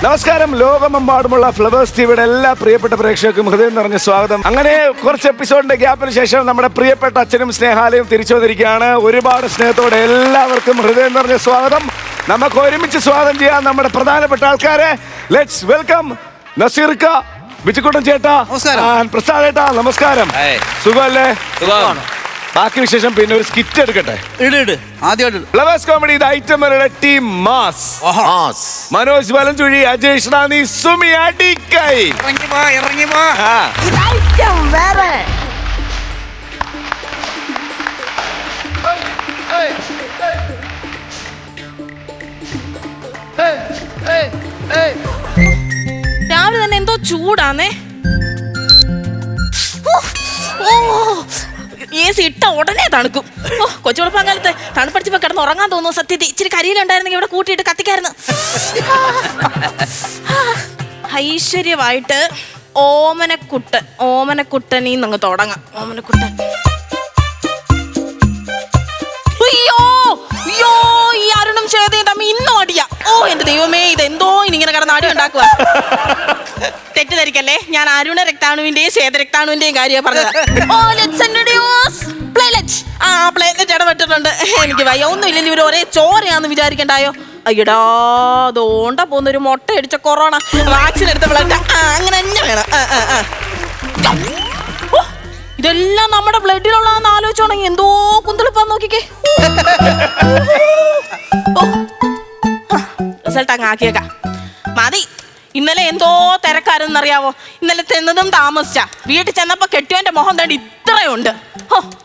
നമസ്കാരം. ലോകമെമ്പാടുമുള്ള ഫ്ലവേഴ്സ് ടിവിയുടെ എല്ലാ പ്രിയപ്പെട്ട പ്രേക്ഷകർക്കും ഹൃദയം നിറഞ്ഞ സ്വാഗതം. അങ്ങനെ കുറച്ച് എപ്പിസോഡിന്റെ ഗ്യാപ്പിന് ശേഷം നമ്മുടെ പ്രിയപ്പെട്ട അച്ഛനും സ്നേഹാലയും തിരിച്ചു വന്നിരിക്കുകയാണ്. ഒരുപാട് സ്നേഹത്തോടെ എല്ലാവർക്കും ഹൃദയം നിറഞ്ഞ സ്വാഗതം. നമുക്ക് ഒരുമിച്ച് സ്വാഗതം ചെയ്യാൻ നമ്മുടെ പ്രധാനപ്പെട്ട ആൾക്കാരെ. ലെറ്റ്സ് വെൽക്കം നസീർക്ക, ബിച്ചുക്കുട്ടൻ ചേട്ടാ, പ്രസാദ് ചേട്ടാ. നമസ്കാരം. സുഖമല്ലേ? ബാക്കി വിശേഷം പിന്നെ ഒരു സ്കിറ്റ് എടുക്കട്ടെ. ഫ്ലവേഴ്സ് കോമഡി ഐറ്റമരുടെ ടീം മാസ്. മനോജ് വലഞ്ചുഴി, അജേഷ് റാണി, സുമി അടിക്കൈ. രാവിലെ തന്നെ എന്തോ ചൂടാന്നേ. ഇട്ട ഉടനെ തണുക്കും. കൊച്ചുകുളപ്പാങ്കാലത്ത് തണുപ്പടിച്ചപ്പോ കിടന്ന് ഉറങ്ങാൻ തോന്നുന്നു. സത്യത്തിൽ ഇച്ചിരി കരിയിലുണ്ടായിരുന്നെങ്കിൽ ഇവിടെ കൂട്ടിയിട്ട് കത്തിക്കായിരുന്നു. ഐശ്വര്യമായിട്ട് ഓമനക്കുട്ടനീന്നങ്ങ് തുടങ്ങാം. ഓമനക്കുട്ടൻ. അയ്യോ അയ്യോ, ഈ അരുണും ശ്വേതയും തമ്മിൽ ഇന്നും അടിയാ. എന്റെ ദൈവമേ, ഇതെന്തോ ഇങ്ങനെ കിടന്ന് അടി ഉണ്ടാക്കുക. തെറ്റിദ്ധരിക്കല്ലേ, ഞാൻ അരുണ രക്താണുവിന്റെയും ശ്വേത രക്താണുവിന്റെയും കാര്യമാണ് പറഞ്ഞത്. പ്ലേറ്റ് ഇടപെട്ടിട്ടുണ്ട്. എനിക്ക് വയ്യ. ഒന്നുമില്ലെങ്കിൽ ഇവർ ഒരേ ചോരയാന്ന് വിചാരിക്കണ്ടായോ? അയ്യടാ, അതുകൊണ്ടാ പോകുന്നൊരു മുട്ട അടിച്ച കൊറോണ വാക്സിൻ എടുത്ത ബ്ലഡ് അങ്ങനെ തന്നെ വേണം. ഇതെല്ലാം നമ്മുടെ ബ്ലഡിലുള്ളതെന്ന് ആലോചിച്ചോണെങ്കിൽ എന്തോ കുന്തളിപ്പാന്ന് നോക്കിക്കേ. റിസൾട്ട് അങ്ങ് ആക്കിയേക്കാം. മതി. ഇന്നലെ എന്തോ തിരക്കാരെന്നറിയാവോ? ഇന്നലെ ചെന്നതും താമസിച്ച. വീട്ടിൽ ചെന്നപ്പോ കെട്ടിയോന്റെ മുഖം തേടി ഇത്രയുണ്ട്.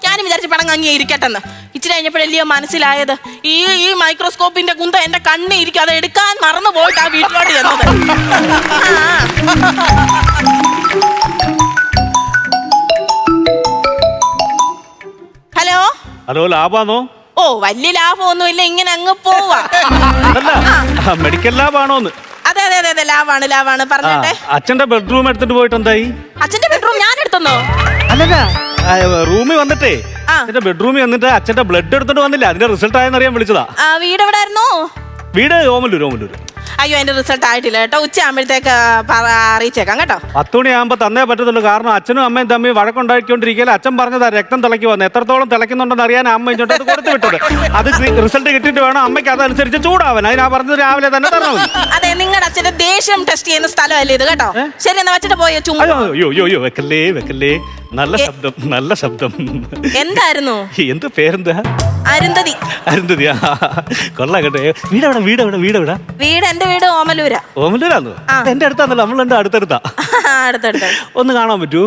ഞാനും വിചാരിച്ചു പടങ്ങ് അങ്ങ് ഇരിക്കട്ടെന്ന്. ഇച്ചിരി കഴിഞ്ഞപ്പോഴല്ലയോ മനസ്സിലായത് ഈ മൈക്രോസ്കോപ്പിന്റെ കുന്ത എന്റെ കണ്ണി ഇരിക്കും. അത് എടുക്കാൻ മറന്നു പോയിട്ട് ആ വീട്ടിലോട്ട് ചെന്നത്. ഹലോ ഹലോ, ലാഭാണോ? വലിയ ലാഭമൊന്നുമില്ല, ഇങ്ങനെ അങ്ങ് പോവാ. മെഡിക്കൽ ലാഭാണോന്ന്? അതെ അതെ അതെ, ലാവാണ്. പറഞ്ഞേ. അച്ഛന്റെ ബെഡ്റൂം എടുത്തിട്ട് പോയിട്ട് എന്തായി? അച്ഛന്റെ ബെഡ്റൂം ഞാൻ എടുത്തോ? അല്ലല്ല, റൂമിൽ വന്നിട്ടേ അച്ഛന്റെ ബെഡ്റൂമിൽ വന്നിട്ട് അച്ഛന്റെ ബ്ലഡ് എടുത്തിട്ട് വന്നില്ല. അതിന്റെ റിസൾട്ട് ആയെന്നറിയാൻ വിളിച്ചതാ. വീട് എവിടെയായിരുന്നു? വീട് ഓമല്ലൂർ. അയ്യോ, അതിന്റെ റിസൾട്ട് ആയിട്ടില്ല കേട്ടോ. ഉച്ച ആകുമ്പോഴത്തേക്ക് അറിയിച്ചേക്കാം കേട്ടോ. 10 മണിയാകുമ്പോ തന്നേ പറ്റത്തുള്ളൂ. കാരണം അച്ഛനും അമ്മയും തമ്മിൽ വഴക്കുണ്ടാക്കിക്കൊണ്ടിരിക്കുകയല്ല. അച്ഛൻ പറഞ്ഞതാ രക്തം തിളക്കി വന്നത്. എത്രത്തോളം തിളക്കുന്നുണ്ടെന്ന് അറിയാൻ അമ്മ ഇങ്ങോട്ട് അത് കൊടുത്തു വിട്ടത്. അത് റിസൾട്ട് കിട്ടിയിട്ട് വേണം അമ്മയ്ക്ക് അതനുസരിച്ച് ചൂടാവാൻ. അതിനാ പറഞ്ഞത് രാവിലെ തന്നെ തരണം. അതെ, നിങ്ങളുടെ അച്ഛന്റെ ദേഷ്യം ടെസ്റ്റ് ചെയ്യുന്ന സ്ഥലമല്ലേ ഇത് കേട്ടോ. ശരി, എന്നാ വെച്ചിട്ട് പോയോ? അയ്യോ, വെക്കല്ലേ. നല്ല ശബ്ദം. എന്തായിരുന്നു? എന്ത് പേരെന്താ? അരുന്ധതി. കൊള്ളാം കേട്ടോ. വീട് എവിടെ? വീട് എന്റെ വീട് ഓമല്ലൂരാന്നോ? എന്റെ അടുത്താന്നല്ലോ. നമ്മൾ എന്റെ അടുത്തടുത്താ. ഒന്ന് കാണാൻ പറ്റൂ?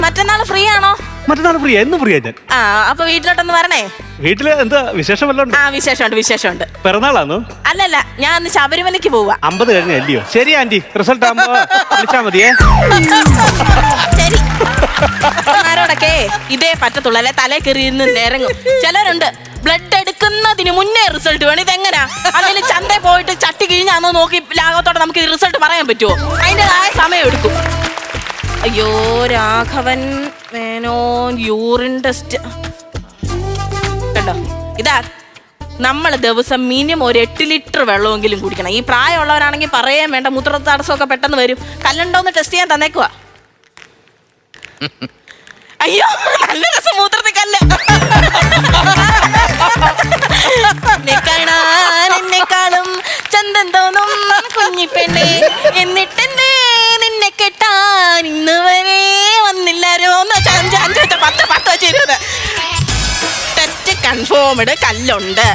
മറ്റന്നാൾ ഫ്രീ ആണോ? മറ്റന്നാൾ ഫ്രീ. എന്ന് ഫ്രീ ഞാൻ. അപ്പൊ വീട്ടിലോട്ടൊന്ന് വരണേ. വീട്ടില് എന്താ വിശേഷം വല്ലതും? വിശേഷമുണ്ട്. പിറന്നാളാന്നോ? അല്ലല്ല, ഞാൻ അന്ന് ശബരിമലയ്ക്ക് പോവാ. 50 കഴിഞ്ഞല്ലയോ? ശരി ആന്റി, റിസൾട്ട് ആകുമ്പോ വിളിച്ചാ മതിയേ. ശരി. ആരോടൊക്കെ ഇതേ പറ്റത്തുള്ളൂ, അല്ലെ തലേ കയറി ഇരുന്ന് നിരങ്ങും. ചിലരുണ്ട് ബ്ലഡ് എടുക്കുന്നതിന് മുന്നേ റിസൾട്ട് വേണം. ഇതെങ്ങനാ? അതിന് ചന്തയിൽ പോയിട്ട് ചട്ടി കിഴിഞ്ഞാന്നോ നോക്കി ലാഘവത്തോടെ നമുക്ക് റിസൾട്ട് പറയാൻ പറ്റുമോ? അതിൻ്റെതായ സമയം എടുക്കും. അയ്യോ, രാഘവൻ മേനോൻ യൂറിൻ ടെസ്റ്റ് കണ്ടോ. ഇതാ, നമ്മൾ ദിവസം മിനിമം ഒരു 8 ലിറ്റർ വെള്ളമെങ്കിലും കുടിക്കണം. ഈ പ്രായമുള്ളവരാണെങ്കിൽ പറയാൻ വേണ്ട, മൂത്ര തടസ്സമൊക്കെ പെട്ടെന്ന് വരും. കല്ലുണ്ടോന്ന് ടെസ്റ്റ് ചെയ്യാൻ തന്നേക്കുവാ. അയ്യോ, നല്ല രസം മൂത്രത്തിൽ കല്ല്. എന്നെക്കാളും ചന്തം തോന്നും കുഞ്ഞിപ്പെണ്ണെ, എന്നിട്ടെന്നെ നിന്നെ കെട്ടാൻ ഇന്ന് വരെ വന്നില്ലാരോ. 5 10 20 ടെസ്റ്റ് കൺഫേംഡ്, കല്ലുണ്ട്.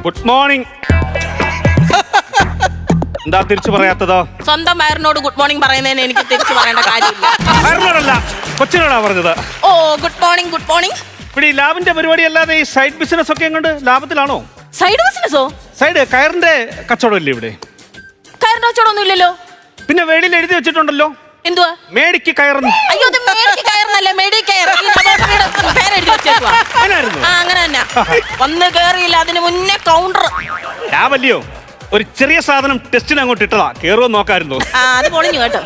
Good morning. എന്താ തിരിച്ചു പറയാത്തതോ? സ്വന്തം വയറിനോട് ഗുഡ് മോർണിംഗ് പറയുന്നതിന് എനിക്ക് തിരിച്ചു പറയേണ്ട കാര്യമില്ല. കൊച്ചിനോടാ പറഞ്ഞത്. Good morning. ഇവിടെ ഈ ലാബിന്റെ പരിപാടി അല്ലാതെ ഈ സൈഡ് ബിസിനസ് ഒക്കെ എങ്ങോട്ട്? ലാഭത്തിലാണോ? സൈഡ് ബിസിനസ്സോ? സൈഡ് കയറിന്റെ കച്ചവടം ഇല്ലേ ഇവിടെ? കയറിന്റെ കച്ചവടം ഒന്നും ഇല്ലല്ലോ. പിന്നെ വെളിയിൽ എഴുതി വെച്ചിട്ടുണ്ടല്ലോ. എന്തുവാ? മേടിക്ക് കയറുന്നു. അയ്യോ, അത് മേടിക്ക് കയറുന്നല്ലേ, മേടി കയർ. പേരെഴുതി വെച്ചേക്കുവാ. അങ്ങനെ തന്നെ. വന്ന് കയറിയില്ല, അതിന് മുന്നേ കൗണ്ടർ. ലാഭല്ലയോ? ഒരു ചെറിയ സാധനം ടെസ്റ്റിന് അങ്ങോട്ട് ഇട്ടതാ, കേറുമോ നോക്കായിരുന്നു. അത് പൊളിഞ്ഞു കേട്ടോ.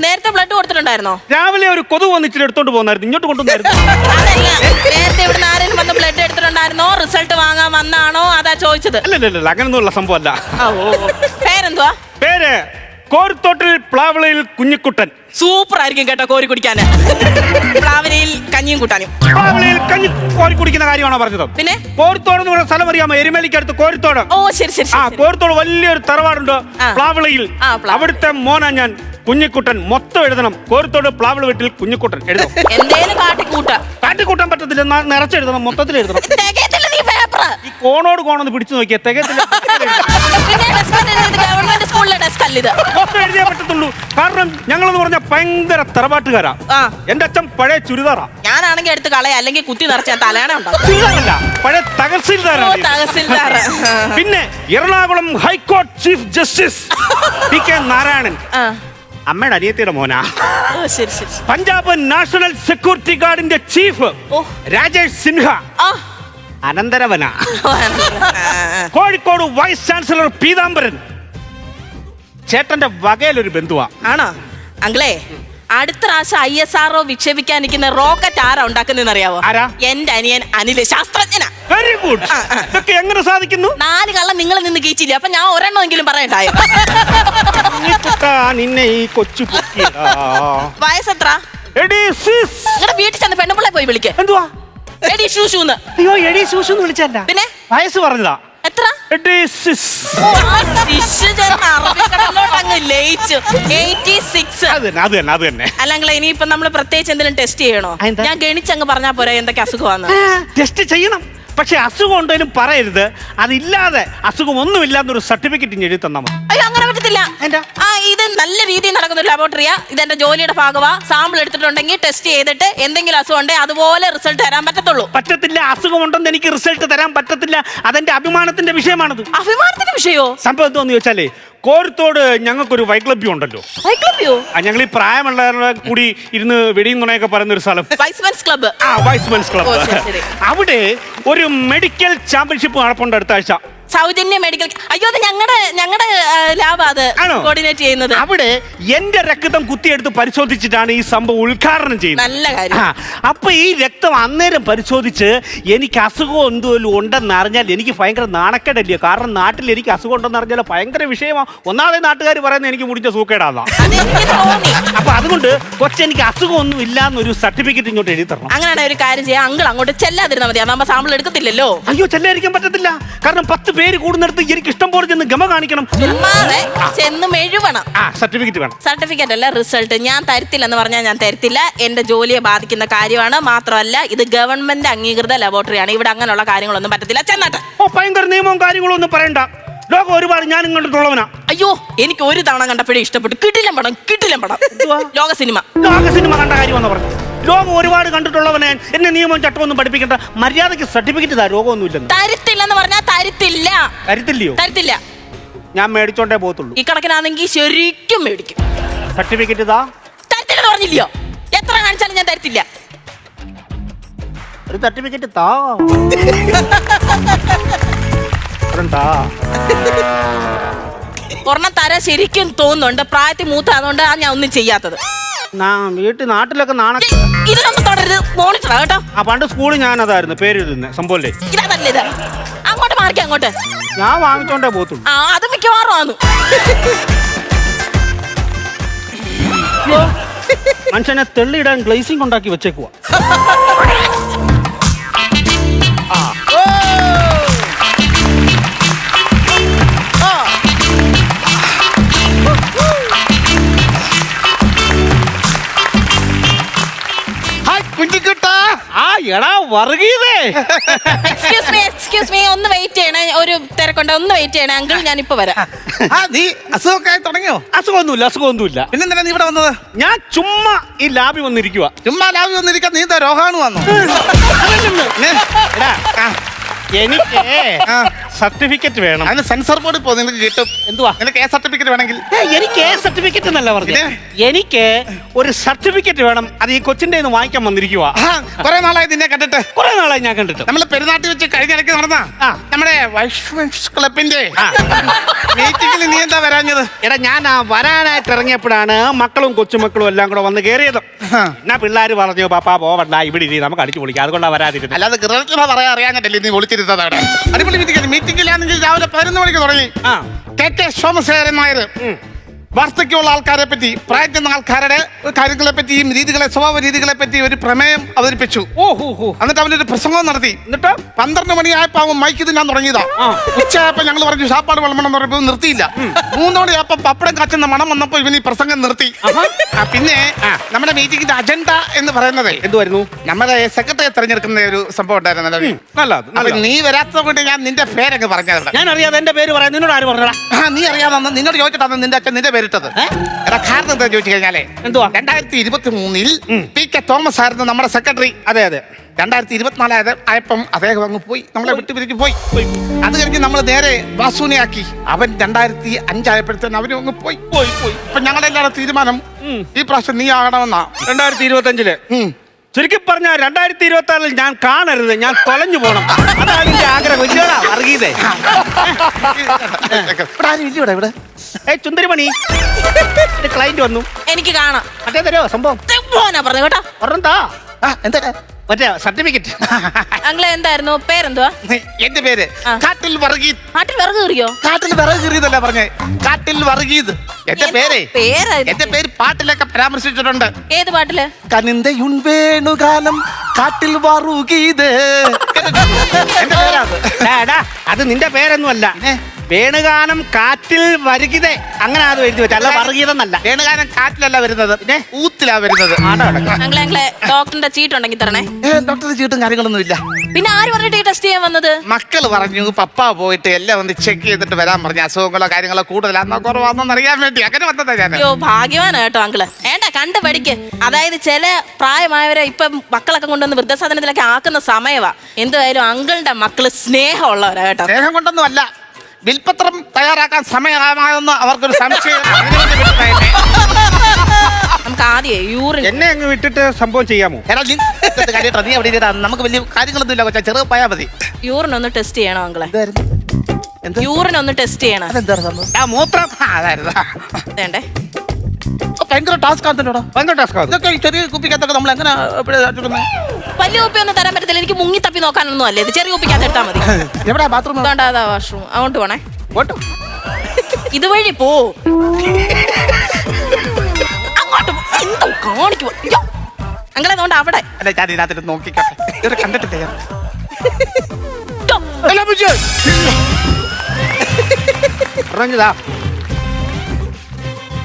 നേരത്തെ ബ്ലഡ് കൊടുത്തിട്ടുണ്ടായിരുന്നോ? രാവിലെ ഒരു കൊതുക് വന്നിച്ചിട്ട് എടുത്തോണ്ട് പോകുന്നായിരുന്നു, ഇങ്ങോട്ട് കൊണ്ടുവന്നായിരുന്നു. അതല്ല, നേരത്തെ ഇവിടുന്ന് ആരെങ്കിലും വന്ന് ബ്ലഡ് എടുത്തിട്ടുണ്ടായിരുന്നോ? റിസൾട്ട് വാങ്ങാൻ വന്നാണോ? അതാ ചോദിച്ചത്. അല്ലല്ല, അങ്ങനൊന്നുമുള്ള സംഭവം അല്ല. പേരെന്തുവാ? പേര് കോർത്തോട്ടിൽ പ്ലാവിളയിൽ കുഞ്ഞിക്കുട്ടൻ. സൂപ്പർ ആയിരിക്കും കേട്ടോ കോരി കുടിക്കാന്. പ്ലാവിലയിൽ കഞ്ഞിയും കൂട്ടാനും. പ്ലാവിളയിൽ കഞ്ഞി കോരി കുടിക്കുന്ന കാര്യമാണോ പറഞ്ഞത്? പിന്നെ കോരിത്തോട് എന്ന് പറയുന്ന സ്ഥലം അറിയാമോ? എരുമേലിക്കടുത്ത് കോരിത്തോട്. ഓ ശരി ശരി. കോരിത്തോട് വലിയൊരു തറവാടുണ്ട് പ്ലാവിളയിൽ. അവിടുത്തെ മോനാ ഞാൻ, കുഞ്ഞിക്കുട്ടൻ. മൊത്തം എഴുതണം, കോരിത്തോട് പ്ലാവിള വീട്ടിൽ കുഞ്ഞിക്കുട്ടൻ എഴുതും. എന്തേലും കാട്ടിക്കൂട്ടാൻ പറ്റത്തില്ല, നിറച്ചെഴുതണം, മൊത്തത്തിൽ എഴുതണം. ഈ കോണോട് കോണൊന്ന് പിടിച്ചു നോക്കിയാ തികയത്തില്ല. മൊത്തം എഴുതിയാ പറ്റത്തുള്ളൂ. കാരണം ഞങ്ങളെന്ന് പറഞ്ഞ ഭയങ്കര തറവാട്ടുകാരാ. എന്റെ അച്ഛൻ പഴയ ചുരിദാറാ. ഞാനാണെങ്കിൽ എടുത്ത് കളയാ, അല്ലെങ്കിൽ കുത്തി നിറച്ച തലയാണ ഉണ്ടാവും. ചുരിദാറല്ല, പഴയ തഹസിൽദാരാണ്. പിന്നെ എറണാകുളം ഹൈക്കോടതി chief justice P K Narayanan, അമ്മയുടെ അനിയത്തിയുടെ മോനാ. പഞ്ചാബ് നാഷണൽ സെക്യൂരിറ്റി ഗാർഡിന്റെ ചീഫ് രാജേഷ് സിൻഹ അനന്തരവന. കോഴിക്കോട് വൈസ് ചാൻസലർ പീതാംബരൻ ചേട്ടന്റെ വകയിലൊരു ബന്ധുവാ. ആണോ അങ്കിളേ? അടുത്ത പ്രാവശ്യം ISRO വിക്ഷേപിക്കാൻ നിൽക്കുന്ന റോക്കറ്റ് ആരാ ഉണ്ടാക്കുന്നതെന്ന് അറിയാവോ? എന്റെ അനിയൻ അനില്, ശാസ്ത്രജ്ഞനാ. Very good. ഇതൊക്കെ എങ്ങനെ സാധിക്കുന്നു? 4 കള്ളം നിങ്ങൾ നിന്ന് കീച്ചില്ല, അപ്പൊ ഞാൻ ഒരെണ്ണമെങ്കിലും പറയണ്ടായോ? നിന്നെ ഈ കൊച്ചു വയസ്സെത്ര? നിങ്ങളുടെ വീട്ടിൽ ചെന്ന് പെണ്ണുപിള്ളെ പോയി വിളിക്കേ. എന്തുവാ? എടി ശൂശൂന്ന്. അയ്യോ, എടി ശൂശൂന്ന് വിളിച്ചല്ല, പിന്നെ വയസ്സ് പറഞ്ഞതാ. എത്ര? അല്ലെങ്കിൽ ഇനിയിപ്പൊ നമ്മള് പ്രത്യേകിച്ച് എന്തെങ്കിലും ടെസ്റ്റ് ചെയ്യണോ? ഞാൻ ഗണിച്ചങ്ങ് പറഞ്ഞാ പോരാ എന്തൊക്കെ അസുഖമാണ്. ടെസ്റ്റ് ചെയ്യണം, പക്ഷെ അസുഖം ഉണ്ടെങ്കിലും പറയരുത്. അതില്ലാതെ അസുഖം ഒന്നുമില്ലാന്നൊരു സർട്ടിഫിക്കറ്റ് എഴുതി തന്നാ മതി. അയ്യോ അങ്ങനെ പറ്റത്തില്ല. ഇത് നല്ല രീതിയിൽ നടക്കുന്ന ഒരു ലബോറട്ടറിയാ. ഇതെന്റെ ജോലിയുടെ ഭാഗമാ. സാമ്പിൾ എടുത്തിട്ടുണ്ടെങ്കിൽ ടെസ്റ്റ് ചെയ്തിട്ട് എന്തെങ്കിലും അസുഖം ഉണ്ടെങ്കിൽ അതുപോലെ റിസൾട്ട് തരാൻ പറ്റത്തുള്ളൂ. പറ്റത്തില്ല, അസുഖമുണ്ടെന്ന് എനിക്ക് റിസൾട്ട് തരാൻ പറ്റത്തില്ല. അതെന്റെ അഭിമാനത്തിന്റെ വിഷയമാണത്. അഭിമാനത്തിന്റെ വിഷയോ? സംഭവം എന്താന്ന് ചോദിച്ചാലേ, കോരത്തോട് ഞങ്ങൾക്കൊരു വൈക്ലബ്യം ഉണ്ടല്ലോ. വൈക്ലബ്യോ? ഞങ്ങൾ ഈ പ്രായമുള്ളവരുടെ കൂടി ഇരുന്ന് വെടിയുന്നുണയൊക്കെ പറയുന്ന ഒരു സ്ഥലം, വൈസ്മെൻസ് ക്ലബ്ബ്. Y's Men's club. അവിടെ ഒരു മെഡിക്കൽ ചാമ്പ്യൻഷിപ്പ് നടപ്പുണ്ട് അടുത്ത ആഴ്ച. സൗജന്യ മെഡിക്കൽ. അയ്യോ, അത് ഞങ്ങളുടെ ലാബ് അത് കോർഡിനേറ്റ് ചെയ്യുന്നത്. അവിടെ എന്റെ രക്തം കുത്തിയെടുത്ത് പരിശോധിച്ചിട്ടാണ് ഈ സംഭവം ഉദ്ഘാടനം ചെയ്യുന്നത്. നല്ല കാര്യം. അപ്പൊ ഈ രക്തം അന്നേരം പരിശോധിച്ച് എനിക്ക് അസുഖം എന്തോലും ഉണ്ടെന്ന് അറിഞ്ഞാൽ എനിക്ക് ഭയങ്കര നാണക്കേടല്ലേ. കാരണം നാട്ടിൽ എനിക്ക് അസുഖം ഉണ്ടെന്ന് അറിഞ്ഞാൽ ഭയങ്കര വിഷയമാണ്. ഒന്നാമതെ നാട്ടുകാർ പറയുന്നത് എനിക്ക് മുടിച്ച സൂക്കേടാണ്. അപ്പൊ അതുകൊണ്ട് കൊച്ചെനിക്ക് അസുഖമൊന്നും ഇല്ലാന്നൊരു സർട്ടിഫിക്കറ്റ് ഇങ്ങോട്ട് എഴുതി തരണം. അങ്ങനെയാണ് ഒരു കാര്യം ചെയ്യാം, അങ്കിൾ അങ്ങോട്ട് ചെല്ലാതിരുന്നാൽ മതി. അതാകുമ്പോ സാമ്പിൾ എടുക്കത്തില്ലല്ലോ. അയ്യോ, ചെല്ലാതിരിക്കാൻ പറ്റത്തില്ല. കാരണം 10 പേര് കൂടുന്നിടത്ത് എനിക്ക് ഇഷ്ടം പോലെ ചെന്ന് ഗമ കാണിക്കണം. ചെന്ന് മെഴുവണം. സർട്ടിഫിക്കറ്റ് വേണം. സർട്ടിഫിക്കറ്റ് അല്ല, റിസൾട്ട്. ഞാൻ തരത്തില്ലെന്ന് പറഞ്ഞാൽ ഞാൻ തരത്തില്ല. എന്റെ ജോലിയെ ബാധിക്കുന്ന കാര്യമാണ്. മാത്രമല്ല ഇത് ഗവൺമെന്റ് അംഗീകൃത ലബോറട്ടറിയാണ്. ഇവിടെ അങ്ങനെയുള്ള കാര്യങ്ങളൊന്നും പറ്റത്തില്ല. ചെന്നാട്ടെ. ഭയങ്കര നിയമവും കാര്യങ്ങളും ഒന്നും പറയണ്ട. ലോകം ഒരുപാട് ഞാൻ ഇങ്ങോട്ടുള്ളവനാ. അയ്യോ, എനിക്ക് ഒരു തവണ കണ്ടപ്പോഴേ ഇഷ്ടപ്പെട്ടു. കിട്ടില്ല പടം. ലോക സിനിമ കണ്ട കാര്യമെന്ന് പറഞ്ഞു. ലോകം ഒരുപാട് കണ്ടിട്ടുള്ളവനെ എന്നെ നിയമവും ചട്ടമൊന്നും പഠിപ്പിക്കണ്ട. മര്യാദയ്ക്ക് സർട്ടിഫിക്കറ്റ് താ. രോഗമൊന്നും ഇല്ലെന്ന്. തരത്തില്ലെന്ന് പറഞ്ഞാൽ തരത്തില്ല. തരത്തില്ലയോ? തരത്തില്ല. ഞാൻ മേടിച്ചോണ്ടേ പോകത്തുള്ളൂ. ഈ കണക്കിനാണെങ്കിൽ ശരിക്കും മേടിക്കും. സർട്ടിഫിക്കറ്റ് താ. തരത്തില്ലെന്ന് പറഞ്ഞില്ലയോ? എത്ര കാണിച്ചാലും ഞാൻ തരത്തില്ല. ഒരു സർട്ടിഫിക്കറ്റ് താ. ഒരെണ്ണം തരാൻ ശരിക്കും തോന്നുന്നുണ്ട്. പ്രായത്തിൽ മൂത്താതുകൊണ്ട് ഞാൻ ഒന്നും ചെയ്യാത്തത്. നാട്ടിലൊക്കെ ഇതിനൊന്നും തുടരുത്. മോണിറ്ററാ കേട്ടോ. പണ്ട് സ്കൂളിൽ ഞാൻ അതായിരുന്നു പേരെഴുതുന്നത് സംഭവല്ലേ. ഇതല്ലേ ഇത്? അങ്ങോട്ട് മാറിക്ക. അങ്ങോട്ട് ഞാൻ വാങ്ങിച്ചോണ്ടേ പോത്തുള്ളൂ. അത് മിക്കവാറും ആണ്. മനുഷ്യനെ തെള്ളിയിടാൻ ഗ്ലേസിംഗ് ഉണ്ടാക്കി വെച്ചേക്കുവാ. എക്സ്ക്യൂസ് മീ, ഒന്ന് വെയിറ്റ് ചെയ്യണേ. ഒരു തിരക്കുണ്ട്, ഒന്ന് വെയിറ്റ് ചെയ്യണേ അങ്കിൾ. ഞാൻ ഇപ്പൊ വരാം. നീ അസുഖമൊക്കെ തുടങ്ങിയോ? അസുഖമൊന്നുമില്ല. പിന്നെന്തിനാ നീ ഇവിടെ വന്നത്? ഞാൻ ചുമ്മാ ഈ ലാബിൽ വന്നിരിക്കുക. ചുമ്മാ ലാബിൽ വന്നിരിക്കാൻ നീ രോഗാണു വന്നു. എനിക്ക് സർട്ടിഫിക്കറ്റ് വേണം. അതിന് സെൻസർ ബോർഡിൽ പോ, നിനക്ക് കിട്ടും. എന്തുവാ? നിനക്ക് സർട്ടിഫിക്കറ്റ് വേണമെങ്കിൽ എനിക്ക് സർട്ടിഫിക്കറ്റ് എന്നല്ല പറഞ്ഞു. പിന്നെ? എനിക്ക് ഒരു സർട്ടിഫിക്കറ്റ് വേണം. അത് ഈ കൊച്ചിന്റെ നിന്ന് വാങ്ങിക്കാൻ വന്നിരിക്കുക. കുറെ നാളായി നിന്നെ കണ്ടിട്ട്. കുറെ നാളായി ഞാൻ കണ്ടിട്ട്. നമ്മള് പെരുന്നാട്ടിൽ വെച്ച് കഴിഞ്ഞ ഇടയ്ക്ക് നടന്ന നമ്മുടെ വൈഷ്ണവ് ക്ലബിന്റെ മീറ്റിംഗിൽ നീ എന്താ വരാഞ്ഞത്? എടാ ഞാൻ വരാനായിട്ട് ഇറങ്ങിയപ്പോഴാണ് മക്കളും കൊച്ചുമക്കളും എല്ലാം കൂടെ വന്ന് കയറിയത്. എന്നാ പിള്ളേർ പറഞ്ഞു പാപ്പാ പോവണ്ട, ഇവിടെ ഇരി, നമുക്ക് അടിച്ചു പൊളിക്കാം, അതുകൊണ്ടാണ് വരാതിരുന്നത്. അല്ലാതെ ഗൃഹ പറയാൻ അറിയാഞ്ഞിട്ടല്ലേ നീ വിളിച്ചിരുന്നത് അവിടെ? അടിപൊളി മീറ്റിംഗിലാണെങ്കിൽ രാവിലെ 11 മണിക്ക് തുടങ്ങി. കെ സോമശേഖരൻ നായർ വാർദ്ധക്യമുള്ള ആൾക്കാരെ പറ്റി, പ്രായം ചെന്ന ആൾക്കാരുടെ കാര്യങ്ങളെ പറ്റിയും രീതികളെ, സ്വഭാവ രീതികളെ പറ്റി ഒരു പ്രമേയം അവതരിപ്പിച്ചു. എന്നിട്ട് അവനൊരു പ്രസംഗം നടത്തി. എന്നിട്ട് 12 മണിയായപ്പോ അവൻ മൈക്ക് തിന്നാൻ തുടങ്ങിയതാ. ഉച്ചയായപ്പോ ഞങ്ങൾ പറഞ്ഞു ഷാപ്പാട് വെള്ളമണം എന്ന് പറയുമ്പോൾ നിർത്തിയില്ല. 3 മണിയായപ്പോ പപ്പടം കാച്ചുന്ന മണം വന്നപ്പോ ഇവൻ ഈ പ്രസംഗം നിർത്തി. പിന്നെ നമ്മുടെ മീറ്റിംഗിന്റെ അജണ്ട എന്ന് പറയുന്നത് എന്തുവായിരുന്നു? നമ്മുടെ സെക്രട്ടറിയെ തെരഞ്ഞെടുക്കുന്ന ഒരു സംഭവം ഉണ്ടായിരുന്നു. നീ വരാത്തത് കൊണ്ട് ഞാൻ നിന്റെ പേരങ്ങ് പറഞ്ഞത്. ഞാൻ അറിയാതെ എന്റെ പേര് പറയാം. നിന്നോട് ആര് പറഞ്ഞടാ? നീ അറിയാതെ നിന്നോട് ചോദിച്ചിട്ടാണ് നിന്റെ അച്ഛൻ നിന്റെ പേരിട്ടത്. കാരണം എന്താ ചോദിച്ചു കഴിഞ്ഞാലേ, എന്തുവാ? 2023 PK തോമസ് ആയിരുന്നു നമ്മുടെ സെക്രട്ടറി. അതെ അതെ. 2024 ആയപ്പം അദ്ദേഹം അങ്ങ് പോയി, നമ്മളെ വിട്ടുപിരിച്ച് പോയി. അത് കഴിഞ്ഞ് നമ്മൾ നേരെ വാസുവിനെ ആക്കി. അവൻ 2005 ആയപ്പോഴത്തേന് അവനും അങ്ങ് പോയി. അപ്പൊ ഞങ്ങളെല്ലാവരും തീരുമാനം ഈ പ്രാവശ്യം നീ ആകണമെന്നാ. 2025 ചുരുക്കി പറഞ്ഞ 2026 ഞാൻ കാണരുത്, ഞാൻ തൊലഞ്ഞു പോണം. അതാണ് എന്റെ ആഗ്രഹം. ഇല്ലടാ വർഗീതേ. ഇവിടെ ചുന്ദരിമണി ക്ലൈന്റ് വന്നു. എനിക്ക് കാണാം. മറ്റേ തരോ സംഭവം പറഞ്ഞു കേട്ടോ. പറഞ്ഞാ എന്താ മറ്റേ സർട്ടിഫിക്കറ്റ്. അങ്ങളെ എന്തായിരുന്നു പേരെന്തുവാ? എന്റെ പേര് കാട്ടിൽ വർഗീത്. നാട്ടിൽ വിറക് കീറിയോ? കാട്ടിൽ വിറക് കീറിയതല്ല പറഞ്ഞേ, കാട്ടിൽ വർഗീത്. എന്റെ പേര് പേര് പാട്ടിലൊക്കെ പരാമർശിച്ചിട്ടുണ്ട്. ഏത് പാട്ടില്? കനിന്തയുൺ വേണുകാലം കാട്ടിൽ വറുകീത്. എന്റെ പേരാ അത് നിന്റെ പേരൊന്നും അല്ല. വേണുഗാനം കാറ്റിൽ വരുകിതേ, അങ്ങനെ അത് എഴുതി വെച്ച, അല്ല വർഗീതെന്നല്ല. വേണുഗാനം കാറ്റിലല്ല വരുന്നത്, പിന്നെ ഊത്തിലാ വരുന്നത്. അങ്ങളെ ഡോക്ടറിന്റെ ചീട്ട് ഉണ്ടെങ്കിൽ തരണേ. ഡോക്ടറുടെ ചീട്ടും കാര്യങ്ങളൊന്നും ഇല്ല. പിന്നെ ആര് പറഞ്ഞിട്ട് ടെസ്റ്റ് ചെയ്യാൻ വന്നത്? മക്കള് പറഞ്ഞു പപ്പ പോയിട്ട് എല്ലാം ഒന്ന് ചെക്ക് ചെയ്തിട്ട് വരാൻ പറഞ്ഞു. അസുഖങ്ങളോ കാര്യങ്ങളോ കൂടുതലാന്നോ കുറവാന്നോന്ന് അറിയാൻ വേണ്ടി അങ്ങനെ വന്നതാ ഞാൻ. അയ്യോ ഭാഗ്യവാനാ കേട്ടോ അങ്കിള്. വേണ്ട കണ്ടു പഠിക്ക്. അതായത് ചില പ്രായമായവരെ ഇപ്പൊ മക്കളൊക്കെ കൊണ്ടുവന്ന് വൃദ്ധസാധനത്തിലൊക്കെ ആക്കുന്ന സമയവാ. എന്തായാലും അങ്കിളിന്റെ മക്കള് സ്നേഹമുള്ളവരാ കേട്ടോ. സ്നേഹം കൊണ്ടൊന്നും അല്ല, വിൽപത്രം തയ്യാറാക്കാൻ സമയമായെന്ന് അവർക്കൊരു സംശയം. നമുക്ക് ആദ്യം യൂറിൻ എന്നെ അങ്ങ് വിട്ടിട്ട് സംഭവം ചെയ്യാമോ? നീ അവിടെ നമുക്ക് വലിയ കാര്യങ്ങളൊന്നും ഇല്ല കൊച്ചാ, ചെറുത് പോയാൽ മതി. യൂറിൻ ഒന്ന് ടെസ്റ്റ് ചെയ്യണോ അങ്കിളെ? യൂറിൻ ഒന്ന് ടെസ്റ്റ് ചെയ്യണം. മൂത്രം വേണ്ടേ? ഭയങ്കര ടാസ്ക് ആണെന്നോടാ. ഭയങ്കര ടാസ്ക്. ഇതൊക്കെ ചെറിയ കുപ്പിക്കകത്തൊക്കെ നമ്മൾ എങ്ങനെ വലിയ കുപ്പി ഒന്നും തരാൻ പറ്റത്തില്ല. എനിക്ക് മുങ്ങി തപ്പി നോക്കാനൊന്നും അല്ലേ ഇത്. ചെറിയ കുപ്പിക്കകത്ത് എടുത്താൽ മതി. എവിടെ ബാത്റൂം? അതാ വാഷ്റൂം. അങ്ങോട്ട് പോണേ. ഇതുവഴി പോ. അങ്ങോട്ട് എന്തോ കാണിക്കുവോ അങ്ങനെ. അതുകൊണ്ട് അവിടെ അല്ല ഞാൻ ഇതിനകത്ത് നോക്കിക്കട്ടെ, ഇവരെ കണ്ടിട്ടില്ല ഞാൻ. പറഞ്ഞതാ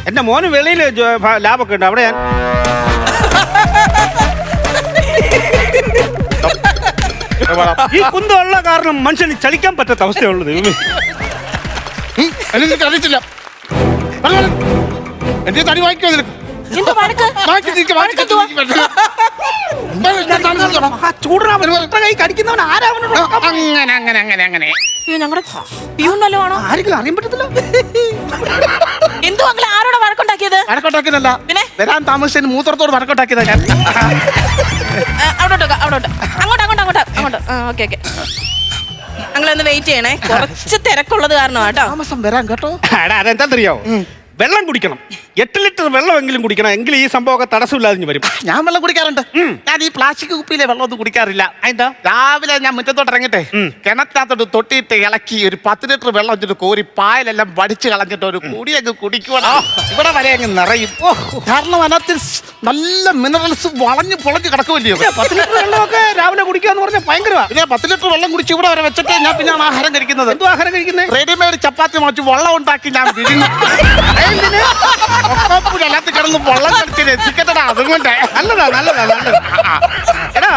എന്റെ മോന് വെളിയിൽ ലാബൊക്കെ ഉണ്ട്, അവിടെ ഞാൻ ഈ കുന്തമുള്ള കാരണം മനുഷ്യന് ചലിക്കാൻ പറ്റാത്ത അവസ്ഥയുള്ളത്. അറിയിച്ചില്ല എന്റെ തടി വാങ്ങിക്കോ നിനക്ക്? അങ്ങനെ അങ്ങനെ അങ്ങനെ അങ്ങനെ ഞങ്ങളുടെ പ്യൂണല്ലോ ആണോ? ആരെങ്കിലും അറിയാൻ പറ്റത്തില്ല. എന്തോ അങ്ങനെ ആരോടെ വഴക്കുണ്ടാക്കിയത്? വഴക്കുണ്ടാക്കിയതല്ല, പിന്നെ വരാൻ താമസിച്ചതിന് മൂത്രത്തോട് വഴക്കുണ്ടാക്കിയതാ ഞാൻ. അവിടോട്ട് അങ്ങോട്ട് അങ്ങോട്ട് അങ്ങോട്ട് അങ്ങോട്ട്. Okay okay. ഞങ്ങളൊന്ന് വെയിറ്റ് ചെയ്യണേ, കുറച്ച് തിരക്കുള്ളത് കാരണം കേട്ടോ. താമസം വരാൻ കേട്ടോ. അതെന്താ അറിയാവോ? വെള്ളം കുടിക്കണം, 8 ലിറ്റർ വെള്ളമെങ്കിലും കുടിക്കണം, എങ്കിൽ ഈ സംഭവമൊക്കെ തടസ്സമില്ലാതെ വരും. ഞാൻ വെള്ളം കുടിക്കാറുണ്ട്. ഞാൻ ഈ പ്ലാസ്റ്റിക് കുപ്പിയിലെ വെള്ളം ഒന്നും കുടിക്കാറില്ല. എന്താ രാവിലെ ഞാൻ മുറ്റത്തോട്ട് ഇറങ്ങിട്ടെ കിണറ്റിനകത്തോട്ട് തൊട്ടിയിട്ട് ഇളക്കി ഒരു 10 ലിറ്റർ വെള്ളം വെച്ചിട്ട് കോരി പായലെല്ലാം വടിച്ച് കളഞ്ഞിട്ട് ഒരു കുടിയങ്ങ് കുടിക്കുവാ. ഇവിടെ വരെ അങ്ങ് നിറയും. കാരണം അതിനകത്ത് നല്ല മിനറൽസ് വളഞ്ഞു പൊളഞ്ഞ് കിടക്കുമല്ലയോ. 10 ലിറ്റർ വെള്ളമൊക്കെ രാവിലെ കുടിക്കാന്ന് പറഞ്ഞാൽ ഭയങ്കരമാണ്. പിന്നെ 10 ലിറ്റർ വെള്ളം കുടിച്ച് ഇവിടെ വരെ വെച്ചിട്ട് ഞാൻ പിന്നെ ആഹാരം കഴിക്കുന്നത്. എന്തോ ആഹാരം കഴിക്കുന്നത്? റെഡിമെയ്ഡ് ചപ്പാത്തി മാറ്റി വെള്ളം ഉണ്ടാക്കി ഞാൻ വിഴുങ്ങും. എല്ലാത്തിൽ കിടന്ന് വെള്ളം കളിച്ച് രസിക്കട്ടടാ. അതുകൊണ്ട് നല്ലതാ നല്ലതാ നല്ലതാ. എടാ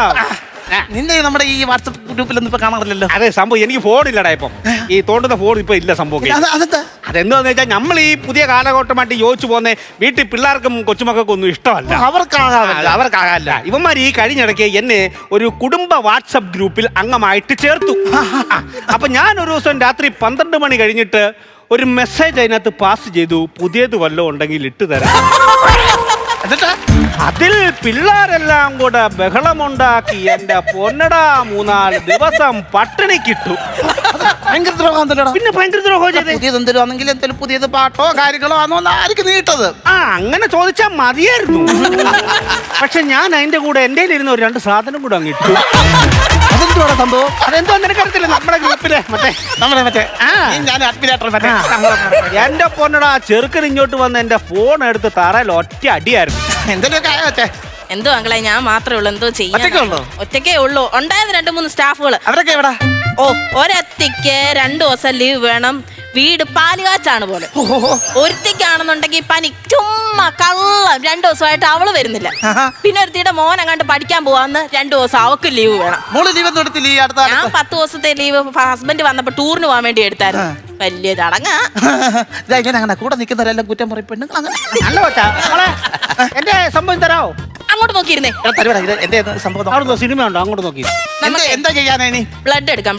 നിന്നെ നമ്മുടെ ഈ വാട്സപ്പ് ഗ്രൂപ്പിലൊന്നും ഇപ്പൊ കാണാറില്ലല്ലോ. അതെ സംഭവം എനിക്ക് ഫോണില്ലടാ ഇപ്പം. ഈ തോണ്ടുന്ന ഫോൺ ഇപ്പൊ ഇല്ല സംഭവം. അതെന്താ? അതെന്താന്ന് വെച്ചാൽ നമ്മൾ ഈ പുതിയ കാലഘട്ടമായിട്ട് യോജിച്ചു പോകുന്ന വീട്ടിൽ പിള്ളേർക്കും കൊച്ചുമക്കൾക്കും ഒന്നും ഇഷ്ടമല്ല. അവർക്കാകാല്ല. ഇവന്മാർ ഈ കഴിഞ്ഞിടയ്ക്ക് എന്നെ ഒരു കുടുംബ വാട്സപ്പ് ഗ്രൂപ്പിൽ അംഗമായിട്ട് ചേർത്തു. അപ്പൊ ഞാൻ ഒരു ദിവസം രാത്രി 12 മണി കഴിഞ്ഞിട്ട് ഒരു മെസ്സേജ് അതിനകത്ത് പാസ് ചെയ്തു, പുതിയത് വല്ലതും ഉണ്ടെങ്കിൽ ഇട്ട് തരാം. അതിൽ പിള്ളേരെല്ലാം കൂടെ ബഹളമുണ്ടാക്കി എന്റെ പൊന്നടാ 3-4 ദിവസം പട്ടിണിക്കിട്ടു. ഭയങ്കര ദ്രോഹം. പിന്നെ ഭയങ്കര ദ്രോഹം ചെയ്തേ. പുതിയതെന്തെങ്കിലും ആണെങ്കിൽ എന്തെങ്കിലും പുതിയത് പാട്ടോ കാര്യങ്ങളോ ആണോ ആയിരിക്കും നീട്ടത്. അങ്ങനെ ചോദിച്ചാൽ മതിയായിരുന്നു. പക്ഷെ ഞാൻ അതിന്റെ കൂടെ എന്റെ ഇരുന്ന ഒരു 2 സാധനം കൂടെ അങ്ങ് ഇട്ടു. അതെന്തുവാണ് സംഭവം? അതെന്തോ നിനക്കറിയത്തില്ല, നമ്മുടെ ഗ്രൂപ്പിലെ എന്റെ പൊന്നടാ ചെറുക്കൻ ഇങ്ങോട്ട് വന്ന് എന്റെ ഫോൺ എടുത്ത് തറയിൽ ഒറ്റ അടിയായിരുന്നു. എന്തോ അങ്ങളെ ഞാൻ മാത്രമേ ഉള്ളൂ, എന്തോ ചെയ്യാൻ. ഒറ്റക്കേ ഉള്ളൂ. ഉണ്ടായത് 2-3 സ്റ്റാഫുകൾ. അവരൊക്കെ എവിടെ? ഒരത്തിക്ക് 2 ദിവസം ലീവ് വേണം. വീട് പാലുകാച്ചാണ് പോലെ. ഒരുത്തിക്കാണെന്നുണ്ടെങ്കിൽ പനി ചുമ്മാ കള്ളം 2 ദിവസമായിട്ട് അവള് വരുന്നില്ല. പിന്നെ ഒരുത്തിയുടെ മോൻ അങ്ങാണ്ട് പഠിക്കാൻ പോവാന്ന് 2 ദിവസം അവക്ക് ലീവ് വേണം. ഞാൻ 10 ദിവസത്തെ ലീവ് ഹസ്ബൻഡ് വന്നപ്പോ ടൂറിന് പോകാൻ വേണ്ടി എടുത്തായിരുന്നു. വലിയ ചടങ്ങാ. കൂടെ നിൽക്കുന്നവരെല്ലാം കുറ്റം പറയും പെണ്ണുങ്ങൾ. എന്റെ സംഭവം തരാവോ? അങ്ങോട്ട് നോക്കിയിരുന്നേ. സംഭവം സിനിമ ഉണ്ടോ? അങ്ങോട്ട് നോക്കി. എന്താ ചെയ്യാനാ? ബ്ലഡ് എടുക്കാം.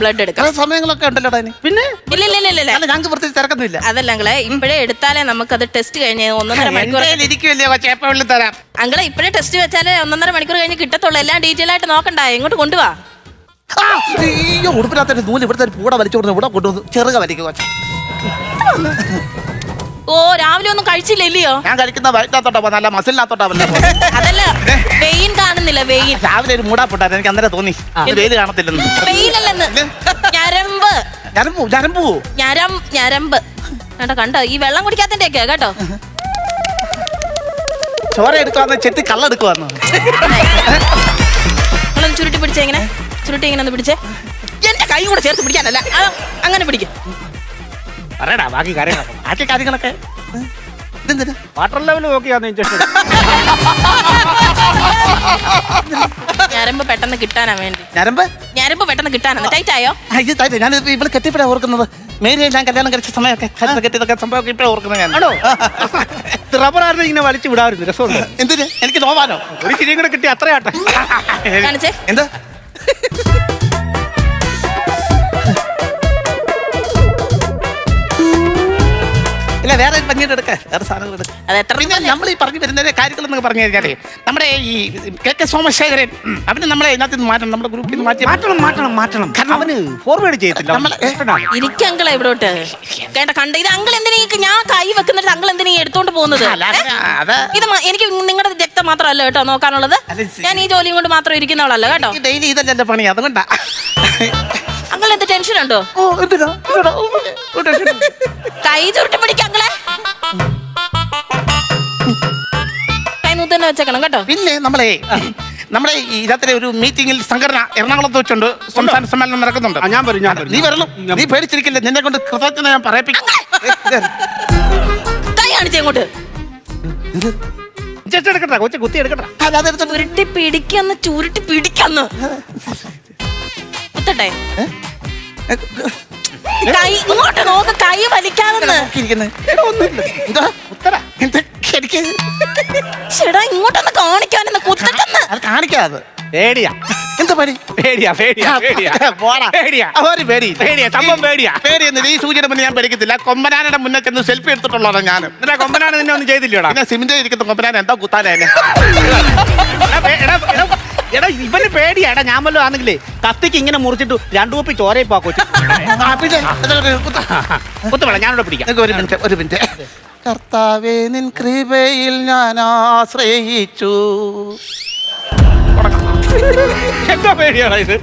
സമയങ്ങളൊക്കെ ഉണ്ടല്ലോ. പിന്നെ ഇല്ല ഞങ്ങൾക്ക് പ്രത്യേകിച്ച് തിരക്കൊന്നുമില്ല. അതല്ല അങ്ങളെ, ഇപ്പഴേ എടുത്താലേ നമുക്കത് ടെസ്റ്റ് കഴിഞ്ഞ് 1.5 മണിക്കൂർ തരാം. അങ്ങളെ ഇപ്പഴേ ടെസ്റ്റ് വെച്ചാലേ 1.5 മണിക്കൂർ കഴിഞ്ഞ് കിട്ടത്തുള്ളൂ. എല്ലാം ഡീറ്റെയിൽ ആയിട്ട് നോക്കണ്ട. എങ്ങോട്ട് കൊണ്ടുപോവാ? ഉടുപ്പിനകത്ത് നൂല് ഇവിടുത്തെ പൂട വലിച്ചു കൊടുത്ത് ഇവിടെ കൊണ്ടുവന്നു ചെറുക വലിക്കുക. ഓ രാവിലെ ഒന്നും കഴിച്ചില്ലല്ലയോ? ഞാൻ കഴിക്കുന്ന വയറ്റിനകത്തോട്ടാ നല്ല മസിലിനകത്തോട്ടാ. അതല്ല വെയിൻ കാണുന്നില്ല. വെയിൻ രാവിലെ ഒരു മൂടാ പൊട്ടാ. എനിക്ക് അന്നേരം തോന്നി വെയിൽ കാണത്തില്ലെന്ന്. വെയിലല്ലെന്ന്, ഞരമ്പ്. ഞരമ്പ് കണ്ടോ? ഈ വെള്ളം കുടിക്കാത്തന്റെ ഒക്കെ കേട്ടോ. ചോര എടുക്കുവാന്ന് ചെത്തി കള്ളെടുക്കുവാന്ന്. നിങ്ങളൊന്ന് ചുരുട്ടി പിടിച്ചേ. ഇങ്ങനെ ചുരുട്ടി ഇങ്ങനെ ഒന്ന് പിടിച്ചേ. എന്റെ കൈ കൂടെ ചേർത്ത് പിടിക്കാനല്ല, അങ്ങനെ പിടിക്കും. പറയടാ ബാക്കി കാര്യങ്ങളൊക്കെ. വാട്ടർ ലെവൽ നോക്കിയാന്ന് ഇഞ്ചക്ഷൻ. ഞരമ്പ് പെട്ടെന്ന് കിട്ടാനാ വേണ്ടി. ഞരമ്പ് പെട്ടെന്ന് കിട്ടാനാണ്. ടൈറ്റ് ആയോ? ഞാൻ ഇവിടെ കെട്ടിപ്പഴാ ഓർക്കുന്നത്. മേരി ഞാൻ കല്യാണം കഴിച്ച സമയമൊക്കെ കെട്ടിയതൊക്കെ സംഭവം ഇപ്പഴാ ഓർക്കുന്നത് ഞാൻ. റബ്ബർ ആയിരുന്നു ഇങ്ങനെ വലിച്ചു വിടാറുണ്ട്. രസമുണ്ട്. എന്തിന്? എനിക്ക് നോവാനോ? ഒരു ചിരിയും കൂടെ കിട്ടി അത്രയാട്ടെ. കാണിച്ചേ. എന്താ ഇല്ല വേറെ പഞ്ഞിട്ട് എടുക്ക വേറെ സാധനങ്ങൾ എടുക്ക. പിന്നെ നമ്മൾ ഈ പറഞ്ഞു വരുന്ന കാര്യങ്ങൾ എന്നൊക്കെ പറഞ്ഞു കഴിഞ്ഞാലേ നമ്മുടെ ഈ കെ സോമശേഖരൻ അവന് നമ്മളെ ഇതിനകത്ത് നിന്ന് മാറ്റണം. നമ്മുടെ ഗ്രൂപ്പിൽ നിന്ന് മാറ്റണം. കാരണം അവന് ഫോർവേഡ് ചെയ്യത്തില്ല. ഇരിക്കങ്കളെ ഇവിടോട്ട് കണ്ട. ഇത് അങ്കിൾ എന്തിനാ ഞാൻ കൈ വെക്കുന്നിട്ട് അങ്കിൾ എന്തിനാ എടുത്തോണ്ട് പോകുന്നത്? ഇത് എനിക്ക് നിങ്ങളുടെ രക്തം മാത്രമല്ല കേട്ടോ നോക്കാനുള്ളത്. ഞാൻ ഈ ജോലിയും കൊണ്ട് മാത്രം ഇരിക്കുന്നവളല്ല കേട്ടോ. ഡെയിലി ഇതല്ലേ പണി, അതുകൊണ്ടാ. അങ്കിൾ എന്ത് ടെൻഷൻ ഉണ്ടോ? കൈ ചുരുട്ടി പിടിക്കങ്ങളെ. കൈ നൂത്തന്നെ വെച്ചേക്കണം കേട്ടോ. പിന്നെ നമ്മുടെ ഇതിനകത്തെ ഒരു മീറ്റിംഗിൽ സംഘടന എറണാകുളത്ത് വെച്ചുണ്ട് സംസ്ഥാന സമ്മേളനം നടക്കുന്നുണ്ട്. ഞാൻ വരും. നീ വരണം. നീ പേടിച്ചിരിക്കില്ല. നിന്നെ കൊണ്ട് കൃതജ്ഞത ഞാൻ പറയിപ്പിക്കും. കൈ കാണിച്ചേ ഇങ്ങോട്ട്. കുത്തി എടുക്കട്ടെ. ചുരുട്ടി പിടിക്കന്ന് കുത്തട്ടെ. കൈ ഇങ്ങോട്ട് നോക്ക്. കൈ വലിക്കാതെന്ന്. ചേട്ടാ ഇങ്ങോട്ടൊന്ന് കാണിക്കാനെന്ന് കുത്തട്ടെന്ന്. കാണിക്കാതെ പേടിയാ. എന്താ പണി? പേടിയാ. ഈ സൂചന മുന്നേ ഞാൻ പഠിക്കത്തില്ല. കൊമ്പനാനയുടെ മുന്നേ ചെന്ന് സെൽഫി എടുത്തിട്ടുള്ളതാണ് ഞാൻ. കൊമ്പനാന നിന്നെ ഒന്നും ചെയ്തില്ലടാ. പിന്നെ സിമിന്റെ ഇരിക്കുന്ന കൊമ്പനാന എന്താ കുത്താനാ? എടാ ഇവന് പേടിയാടാ. ഞാൻ വല്ലതും ആണെങ്കിലേ കത്തിക്ക് ഇങ്ങനെ മുറിച്ചിട്ട് 2 കുപ്പി ചോരയിൽ പോക്കോച്ചു. കുത്തുവേള ഞാനിവിടെ പിടിക്കാം. ഒരു മിനിറ്റ്. കർത്താവേ നിൻ കൃപയിൽ ഞാൻ ആശ്രയിച്ചു. എന്താ പേടിയാടാ ഇത്?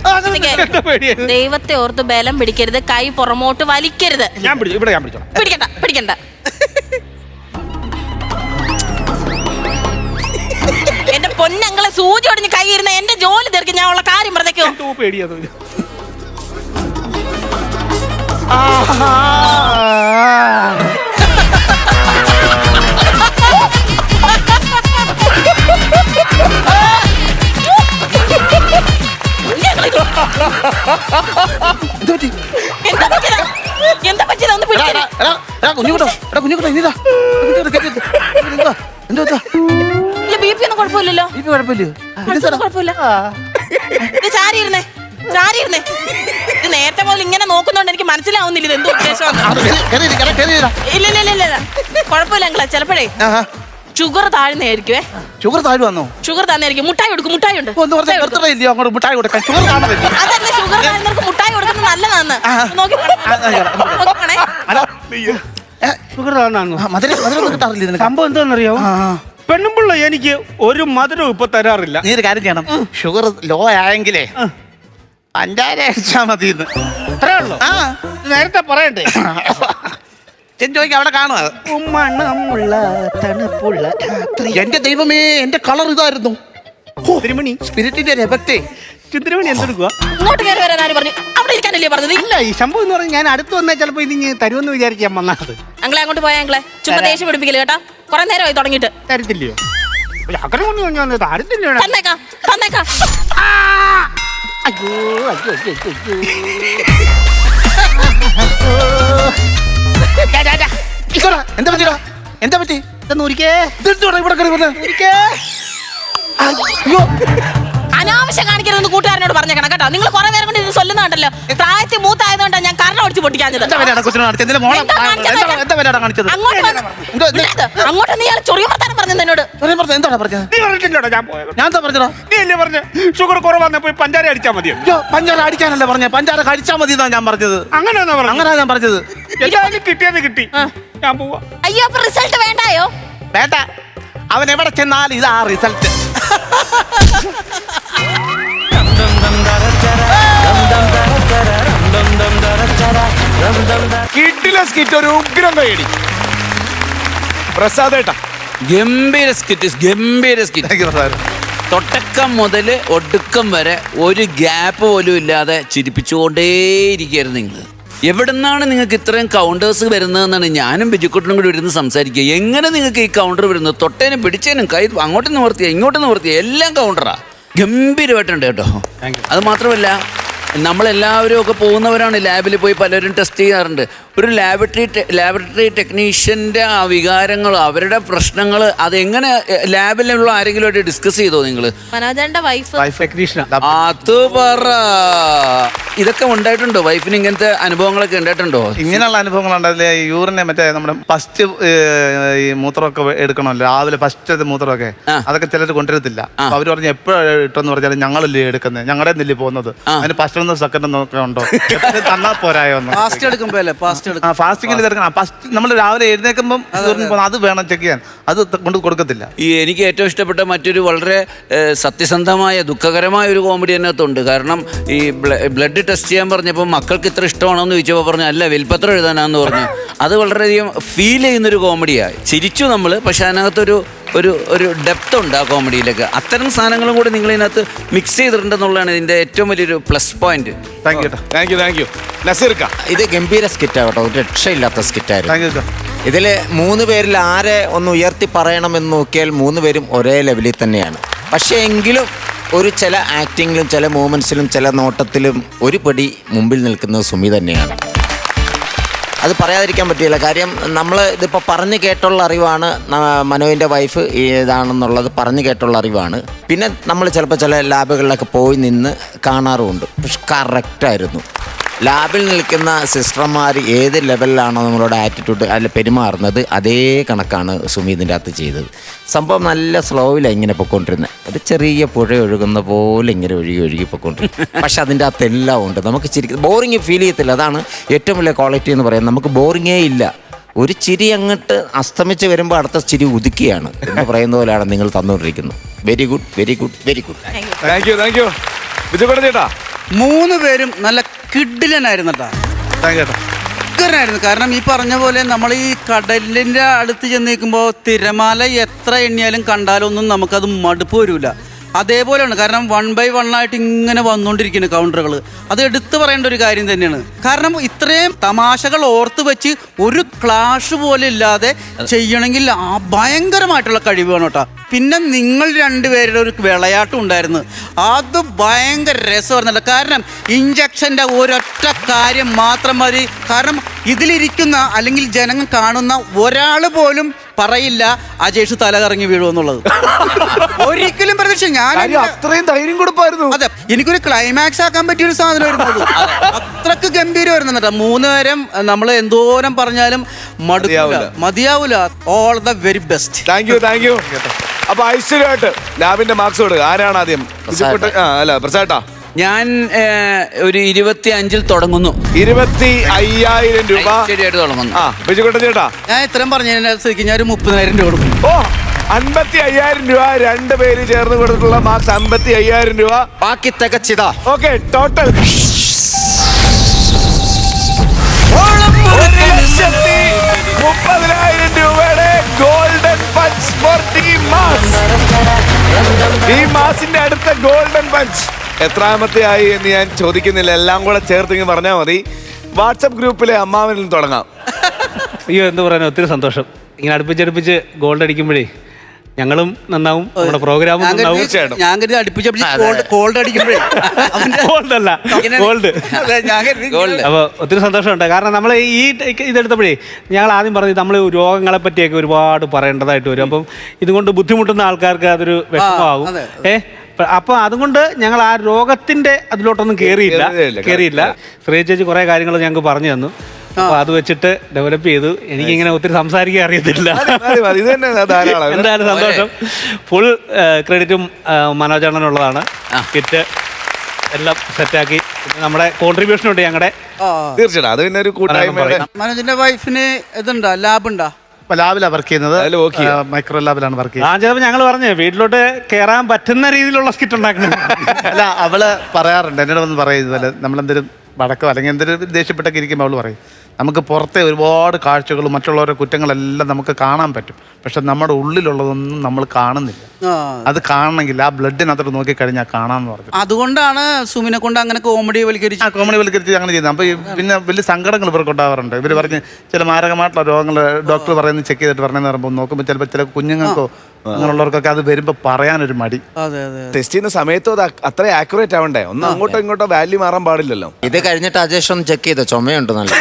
ദൈവത്തെ ഓർത്ത് ബലം പിടിക്കരുത്. കൈ പുറമോട്ട് വലിക്കരുത്. ഞാൻ പിടിച്ചോളാം. പിടിക്കണ്ട. എന്റെ പൊന്നങ്ങളെ സൂചി ഒടിഞ്ഞ് കൈ ഇരുന്ന എന്റെ ജോലി തീർക്കും. ഞാൻ ഉള്ള കാര്യം പറഞ്ഞേക്കോ. പേടിയാ. കുഞ്ഞുകൂട്ടോ ഇനിതാ എന്താ ഇല്ല ബി പി ഒന്നും കുഴപ്പമില്ലല്ലോ. കുഴപ്പമില്ലയോ? മനസ്സിന് കുഴപ്പമില്ല. ഇത് ചാരി ഇരുന്നേ. ഇത് നേരത്തെ മുതൽ ഇങ്ങനെ നോക്കുന്നോണ്ട് എനിക്ക് മനസ്സിലാവുന്നില്ല ഇത് എന്തോ ഉദ്ദേശമാണ്. ഇല്ല ഇല്ല ഇല്ല ഇല്ല കുഴപ്പമില്ല അങ്ങളെ. ചിലപ്പോഴേ ഷുഗർ താഴ്ന്നതായിരിക്കുവേ. ഷുഗർ താഴ്വാന്നോ? ഷുഗർ താഴ്ന്നതായിരിക്കും. മുട്ടായി കൊടുക്കും. മുട്ടായി ഉണ്ട്. മുട്ടായി കൊടുക്കാൻ ഷുഗർ കാണുന്നില്ല. അതല്ല ഷുഗർ താഴ്ന്നവർക്ക് മുട്ടായി കൊടുക്കുന്നത് നല്ലതാന്ന്. നോക്കി നോക്കണേ. ഷുഗർ താഴ്ന്നു മധുരം കിട്ടാറില്ല. സംഭവം എന്താണെന്നറിയാമോ? പെണ്ണുമ്പിള്ള എനിക്ക് ഒരു മധുരവും ഇപ്പൊ തരാറില്ല. നീ ഒരു കാര്യം ചെയ്യണം, ഷുഗർ ലോ ആയെങ്കിലേ പഞ്ചാര അടിച്ചാ മതി. അത്രേ ഉള്ളൂ. നേരത്തെ പറയണ്ടേ? ചോദിക്കാം അവിടെ കാണുക. എന്റെ ദൈവമേ, എന്റെ കളർ ഇതായിരുന്നു. തിരുമണി സ്പിരിറ്റിന്റെ ഒരു എഫക്റ്റേ. ചിത്രമണി എന്തെടുക്കുക? ഇങ്ങോട്ട് കയറി വരാൻ ആര് പറഞ്ഞു? അവിടെ ഇരിക്കാനല്ലേ പറഞ്ഞത്? ഇല്ല, ഈ സംഭവം എന്ന് പറഞ്ഞാൽ ഞാൻ അടുത്ത് വന്നാൽ ചിലപ്പോ ഇത് തരുമെന്ന് വിചാരിക്കാൻ വന്നത്. അങ്ങളെ അങ്ങോട്ട് പോയാ അങ്ങളെ ചുമ്മാ ദേഷ്യം പിടിപ്പിക്കില്ല കേട്ടാ. കുറെ നേരമായി തുടങ്ങിയിട്ട്. തരത്തില്ലയോ? അങ്ങനെ കൊണ്ട് തരത്തില്ല. തന്നേക്കാം തന്നേക്കാം. അയ്യോ അയ്യോ അയ്യോ എന്താ പറ്റിടാ? എന്താ പറ്റി? അനാവശ്യം കാണിക്കരുതെന്ന് കൂട്ടുകാരനോട് പറഞ്ഞേക്കണം കേട്ടോ. നിങ്ങൾ കുറെ നേരം കൊണ്ട് ഇത് ചൊല്ലുന്നുണ്ടല്ലോ. പ്രായത്തിൽ മൂത്തായതുകൊണ്ടാണ് ഞാൻ കരണം ഒടിച്ച് പൊട്ടിക്കാഞ്ഞത്. അങ്ങോട്ട് നീ ചൊറിയ വർത്താനം പറഞ്ഞു എന്നോട്. എന്താണ് പറഞ്ഞത്? നീ പറഞ്ഞിട്ടില്ലോടാ ഞാൻ പോയത്. ഞാൻ എന്താ പറഞ്ഞോ? നീ അല്ലേ പറഞ്ഞ ഷുഗർ കുറവാന്ന് പോയി പഞ്ചാര അടിച്ചാൽ മതി. പഞ്ചാര അടിക്കാനല്ലേ പറഞ്ഞ? പഞ്ചാര കഴിച്ചാൽ മതി എന്നാ ഞാൻ പറഞ്ഞത്. അങ്ങനെയാ പറഞ്ഞു. അങ്ങനെ ഞാൻ പറഞ്ഞത്. എല്ലാവരും കിട്ടിയത് കിട്ടി. ഞാൻ പോവാ. അയ്യോ അപ്പൊ റിസൾട്ട് വേണ്ടായോ? വേണ്ട, അവൻ എവിടെ ചെന്നാലും ഇതാ റിസൾട്ട്. കിട്ടില്ല സ്കിറ്റ് ഒരു ഉഗ്രം കൈയടി. പ്രസാദേട്ടാ ഗംഭീര സ്കിറ്റ്. തൊട്ടക്കം മുതൽ ഒടുക്കം വരെ ഒരു ഗ്യാപ്പ് പോലും ഇല്ലാതെ ചിരിപ്പിച്ചുകൊണ്ടേയിരിക്കുകയായിരുന്നു നിങ്ങൾ. എവിടുന്നാണ് നിങ്ങൾക്ക് ഇത്രയും കൗണ്ടേഴ്സ് വരുന്നതെന്നാണ് ഞാനും ബിജുക്കുട്ടനും കൂടി ഇരുന്ന് സംസാരിക്കുക. എങ്ങനെ നിങ്ങൾക്ക് ഈ കൗണ്ടർ വരുന്നത്? തൊട്ടേനും പിടിച്ചേനും കൈ അങ്ങോട്ട് നിവർത്തിയ ഇങ്ങോട്ട് നിവർത്തിയ എല്ലാം കൗണ്ടറാ. ഗംഭീരമായിട്ടുണ്ട് കേട്ടോ. അത് മാത്രമല്ല, നമ്മളെല്ലാവരും ഒക്കെ പോകുന്നവരാണ് ലാബിൽ പോയി പലരും ടെസ്റ്റ് ചെയ്യാറുണ്ട്. ഒരു ലാബറട്ടറി ടെക്നീഷ്യൻ്റെ ആ വികാരങ്ങൾ, അവരുടെ പ്രശ്നങ്ങൾ, അതെങ്ങനെ ലാബിലുള്ള ആരെങ്കിലും ഡിസ്കസ് ചെയ്തോ നിങ്ങൾ? മനോജന്റെ വൈഫ് അത് പറ. ഇതൊക്കെ ഉണ്ടായിട്ടുണ്ടോ? വൈഫിന് ഇങ്ങനത്തെ അനുഭവങ്ങളൊക്കെ ഉണ്ടായിട്ടുണ്ടോ? ഇങ്ങനെയുള്ള അനുഭവങ്ങൾ ഉണ്ടാവില്ലേ? യൂറിനെ മറ്റേ നമ്മുടെ ഫസ്റ്റ് ഈ മൂത്രമൊക്കെ എടുക്കണമല്ലോ, രാവിലെ ഫസ്റ്റ് മൂത്രമൊക്കെ, അതൊക്കെ ചിലർ കൊണ്ടുവരത്തില്ല. അവര് പറഞ്ഞ് എപ്പോഴും ഇട്ടെന്ന് പറഞ്ഞാൽ ഞങ്ങളല്ലേ എടുക്കുന്നത്, ഞങ്ങളുടെ നെല്ല് പോകുന്നത്, അതിന് ഫസ്റ്റ് സെക്കൻഡ് ഒക്കെ ഉണ്ടോ തന്നാ പോരായോ? ഫാസ്റ്റിംഗിൽ ഫസ്റ്റ് നമ്മൾ രാവിലെ എഴുന്നേൽക്കുമ്പോൾ അത് വേണം ചെക്ക് ചെയ്യാൻ, അത് കൊണ്ട് കൊടുക്കത്തില്ല. ഈ എനിക്ക് ഏറ്റവും ഇഷ്ടപ്പെട്ട മറ്റൊരു വളരെ സത്യസന്ധമായ ദുഃഖകരമായ ഒരു കോമഡി അതിനകത്തുണ്ട്. കാരണം ഈ ബ്ലഡ് ടെസ്റ്റ് ചെയ്യാൻ പറഞ്ഞപ്പോൾ മക്കൾക്ക് ഇത്ര ഇഷ്ടമാണോ എന്ന് ചോദിച്ചപ്പോൾ പറഞ്ഞു അല്ല വിൽപ്പത്രം എഴുതാനാന്ന് പറഞ്ഞു. അത് വളരെയധികം ഫീൽ ചെയ്യുന്നൊരു കോമഡിയാണ്. ചിരിച്ചു നമ്മൾ, പക്ഷെ അതിനകത്തൊരു ഒരു ഒരു ഡെപ്ത് ഉണ്ട് ആ കോമഡിയിലേക്ക്. അത്തരം സാധനങ്ങളും കൂടി നിങ്ങൾ ഇതിനകത്ത് മിക്സ് ചെയ്തിട്ടുണ്ടെന്നുള്ളതാണ് ഇതിൻ്റെ ഏറ്റവും വലിയൊരു പ്ലസ് പോയിന്റ്. താങ്ക് യു നസീർക്ക. ഇത് ഗംഭീര സ്കിറ്റാട്ടോ, ഒരു രക്ഷയില്ലാത്ത സ്കിറ്റായിരുന്നു. ഇതിൽ 3 പേരിൽ ആരെ ഒന്ന് ഉയർത്തി പറയണമെന്ന് നോക്കിയാൽ 3 പേരും ഒരേ ലെവലിൽ തന്നെയാണ്. പക്ഷേ എങ്കിലും ഒരു ചില ആക്ടിങ്ങിലും ചില മൂമെൻറ്റ്സിലും ചില നോട്ടത്തിലും ഒരു പടി മുമ്പിൽ നിൽക്കുന്നത് സുമി തന്നെയാണ്. അത് പറയാതിരിക്കാൻ പറ്റില്ല. കാര്യം നമ്മൾ ഇതിപ്പോൾ പറഞ്ഞു കേട്ടുള്ള അറിവാണ്, മനോജിൻ്റെ വൈഫ് ഇതാണെന്നുള്ളത് പറഞ്ഞു കേട്ടുള്ള അറിവാണ്. പിന്നെ നമ്മൾ ചിലപ്പോൾ ചില ലാബുകളിലൊക്കെ പോയി നിന്ന് കാണാറുമുണ്ട്. പക്ഷെ കറക്റ്റായിരുന്നു. ലാബിൽ നിൽക്കുന്ന സിസ്റ്റർമാർ ഏത് ലെവലിലാണോ നമ്മളോട് ആറ്റിറ്റ്യൂഡ് അല്ല പെരുമാറുന്നത്, അതേ കണക്കാണ് സുമി ഇതിൻ്റെ അകത്ത് ചെയ്തത്. സംഭവം നല്ല സ്ലോയിലാണ് ഇങ്ങനെ പൊയ്ക്കൊണ്ടിരുന്നത്. ഒരു ചെറിയ പുഴ ഒഴുകുന്ന പോലെ ഇങ്ങനെ ഒഴുകി പൊയ്ക്കൊണ്ടിരുന്നത്. പക്ഷെ അതിൻ്റെ അകത്ത് എല്ലാം ഉണ്ട്. നമുക്ക് ബോറിങ് ഫീൽ ചെയ്യത്തില്ല. അതാണ് ഏറ്റവും വലിയ ക്വാളിറ്റി എന്ന് പറയുന്നത്. നമുക്ക് ബോറിങ്ങേ ഇല്ല. ഒരു ചിരി അങ്ങോട്ട് അസ്തമിച്ച് വരുമ്പോൾ അടുത്ത ചിരി ഉദിക്കുകയാണ് എന്ന് പറയുന്ന പോലെയാണ് നിങ്ങൾ തന്നുകൊണ്ടിരിക്കുന്നത്. Very good very good very good. Thank you Bijukuttan ചേട്ടാ. 3 പേരും നല്ല കിഡിലനായിരുന്നു കേട്ടോ. കാരണം ഈ പറഞ്ഞ പോലെ നമ്മൾ ഈ കടലിൻ്റെ അടുത്ത് ചെന്ന് നിൽക്കുമ്പോൾ തിരമാല എത്ര എണ്ണിയാലും കണ്ടാലൊന്നും നമുക്കത് മടുപ്പ് വരില്ല. അതേപോലെയാണ്. കാരണം 1 by 1 ആയിട്ട് ഇങ്ങനെ വന്നുകൊണ്ടിരിക്കുന്നു കൗണ്ടറുകൾ. അത് എടുത്തു പറയേണ്ട ഒരു കാര്യം തന്നെയാണ്. കാരണം ഇത്രയും തമാശകൾ ഓർത്ത് വെച്ച് ഒരു ക്ലാഷ് പോലെ ഇല്ലാതെ ചെയ്യണമെങ്കിൽ ഭയങ്കരമായിട്ടുള്ള കഴിവ് വേണം കേട്ടോ. പിന്നെ നിങ്ങൾ 2 പേരുടെ ഒരു വിളയാട്ടം ഉണ്ടായിരുന്നു, അത് ഭയങ്കര രസമായിരുന്നല്ലോ. കാരണം ഇഞ്ചക്ഷൻ്റെ ഒരൊറ്റ കാര്യം മാത്രം മതി. കാരണം ഇതിലിരിക്കുന്ന അല്ലെങ്കിൽ ജനങ്ങൾ കാണുന്ന ഒരാൾ പോലും പറയില്ല അജേഷ് തല കറങ്ങി വീഴുമെന്നുള്ളത്. ഒരിക്കലും പ്രതീക്ഷ ഞാൻ അത്രയും ധൈര്യം കൊടുപ്പായിരുന്നു. അതെ, എനിക്കൊരു ക്ലൈമാക്സ് ആക്കാൻ പറ്റിയൊരു സാധനമായിരുന്നു അത്. അത്രക്ക് ഗംഭീരമായിരുന്നു കേട്ടോ. 3 നേരം നമ്മൾ എന്തോരം പറഞ്ഞാലും മതിയാവൂല. All the very best. Thank you. അപ്പൊ ഐശ്വര്യമായിട്ട് ലാബിന്റെ മാർക്സ് കൊടുക്കുക. ആരാണ് ആദ്യം? അല്ല പ്രസാദാ. ഞാൻ ഒരു 25-ൽ തുടങ്ങുന്നു. 25,000 രൂപ ശരിയായിട്ട് തുടങ്ങുന്നു. ബിജുക്കുട്ടൻ ചേട്ടാ, ഞാൻ ഇത്രയും പറഞ്ഞതിന് സ്ഥിതിക്ക് ഞാൻ ഒരു 30,000 രൂപ കൊടുക്കും. 55,000 രൂപ. 2 പേര് ചേർന്ന് കൊടുത്തിട്ടുള്ള മാർക്സ് 55,000 രൂപ. ബാക്കി തികച്ചിതാ. ഓക്കെ, ടോട്ടൽ 1,30,000 രൂപയുടെ golden punch for team Mass. Team മാസിന്റെ അടുത്ത ഗോൾഡൻ പഞ്ച് എത്രാമത്തെ ആയി എന്ന് ഞാൻ ചോദിക്കുന്നില്ല, എല്ലാം കൂടെ ചേർത്ത് ഇങ്ങനെ പറഞ്ഞാൽ മതി. വാട്സപ്പ് ഗ്രൂപ്പിലെ അമ്മാവനിൽ തുടങ്ങാം. അയ്യോ, എന്ത് പറയാൻ, ഒത്തിരി സന്തോഷം. ഇങ്ങനെ അടുപ്പിച്ചടുപ്പിച്ച് ഗോൾഡ് അടിക്കുമ്പോഴേ ഞങ്ങളും നന്നാവും, നമ്മുടെ പ്രോഗ്രാമും നന്നാവും. ഞാൻ കരുതി അടുപ്പിച്ചടുപ്പിച്ച് കോൾഡ് അടിക്കുമ്പോഴേ ഗോൾഡല്ല, ഗോൾഡ്. അപ്പോൾ ഒത്തിരി സന്തോഷമുണ്ട്. കാരണം നമ്മൾ ഈ ഇതെടുത്തപ്പോഴേ ഞങ്ങൾ ആദ്യം പറഞ്ഞത് നമ്മൾ രോഗങ്ങളെ പറ്റിയൊക്കെ ഒരുപാട് പറയേണ്ടതായിട്ട് വരും. അപ്പം ഇതുകൊണ്ട് ബുദ്ധിമുട്ടുന്ന ആൾക്കാർക്ക് അതൊരു വിഷമമാകും. അപ്പൊ അതുകൊണ്ട് ഞങ്ങൾ ആ രോഗത്തിന്റെ അതിലോട്ടൊന്നും കയറിയില്ല. ശ്രീ ചേച്ചി കുറെ കാര്യങ്ങൾ ഞങ്ങൾക്ക് പറഞ്ഞു തന്നു. അപ്പൊ അത് വെച്ചിട്ട് ഡെവലപ്പ് ചെയ്തു. എനിക്കിങ്ങനെ ഒത്തിരി സംസാരിക്കാൻ അറിയത്തില്ല. എന്തായാലും സന്തോഷം. ഫുൾ ക്രെഡിറ്റും മനോജണ്ണനുള്ളതാണ്. കിറ്റ് എല്ലാം സെറ്റാക്കി നമ്മുടെ കോൺട്രിബ്യൂഷൻ ഉണ്ട് ഞങ്ങളുടെ. തീർച്ചയായിട്ടും അത് പിന്നെ ഒരു കൂട്ടായ്മ. മനോജിന്റെ വൈഫിന് ഇതുണ്ടോ, ലാബ് ഉണ്ടോ? ലാബിലാണ് വർക്ക് ചെയ്യുന്നത്. മൈക്രോ ലാബിലാണ് വർക്ക് ചെയ്യുന്നത്. ചിലപ്പോൾ ഞങ്ങൾ പറഞ്ഞു വീട്ടിലോട്ട് കയറാൻ പറ്റുന്ന രീതിയിലുള്ള സ്കിറ്റ് ഉണ്ടാക്കണം. അല്ല, അവള് പറയാറുണ്ട്, എന്നോട് വന്ന് പറയും ഇതുപോലെ നമ്മളെന്തെങ്കിലും വടക്കോ അല്ലെങ്കിൽ എന്തൊരു ദേഷ്യപ്പെട്ടൊക്കെ ഇരിക്കുമ്പോൾ അവള് പറയും നമുക്ക് പുറത്തെ ഒരുപാട് കാഴ്ചകളും മറ്റുള്ളവരുടെ കുറ്റങ്ങളെല്ലാം നമുക്ക് കാണാൻ പറ്റും, പക്ഷെ നമ്മുടെ ഉള്ളിലുള്ളതൊന്നും നമ്മൾ കാണുന്നില്ല. അത് കാണണമെങ്കിൽ ആ ബ്ലഡിനകത്തോട്ട് നോക്കിക്കഴിഞ്ഞാൽ കാണാമെന്ന് പറഞ്ഞു. അതുകൊണ്ടാണ് സുമിനെ കൊണ്ട് അങ്ങനെ കോമഡി വൽക്കരിച്ച് അങ്ങനെ ചെയ്യുന്നത്. അപ്പോൾ പിന്നെ വലിയ സങ്കടങ്ങൾ ഇവർക്ക് ഉണ്ടാവാറുണ്ട്. ഇവർ പറഞ്ഞ് ചില മാരകമായിട്ടുള്ള രോഗങ്ങൾ ഡോക്ടർ പറയുന്നത് ചെക്ക് ചെയ്തിട്ട് പറഞ്ഞെന്ന് പറയുമ്പോൾ നോക്കുമ്പോൾ ചിലപ്പോൾ ചില കുഞ്ഞുങ്ങൾക്കോ അങ്ങനെയുള്ളവർക്കൊക്കെ അത് വരുമ്പോൾ പറയാനൊരു മടി. ടെസ്റ്റ് ചെയ്യുന്ന സമയത്തും അത് അത്ര ആക്യുറേറ്റ് ആവണ്ടേ? ഒന്ന് അങ്ങോട്ടോ ഇങ്ങോട്ടോ വാല്യൂ മാറാൻ പാടില്ലല്ലോ. ഇത് കഴിഞ്ഞിട്ട് അജേഷ് ഒന്ന് ചെക്ക് ചെയ്തോ, ചുമയുണ്ട് നല്ല.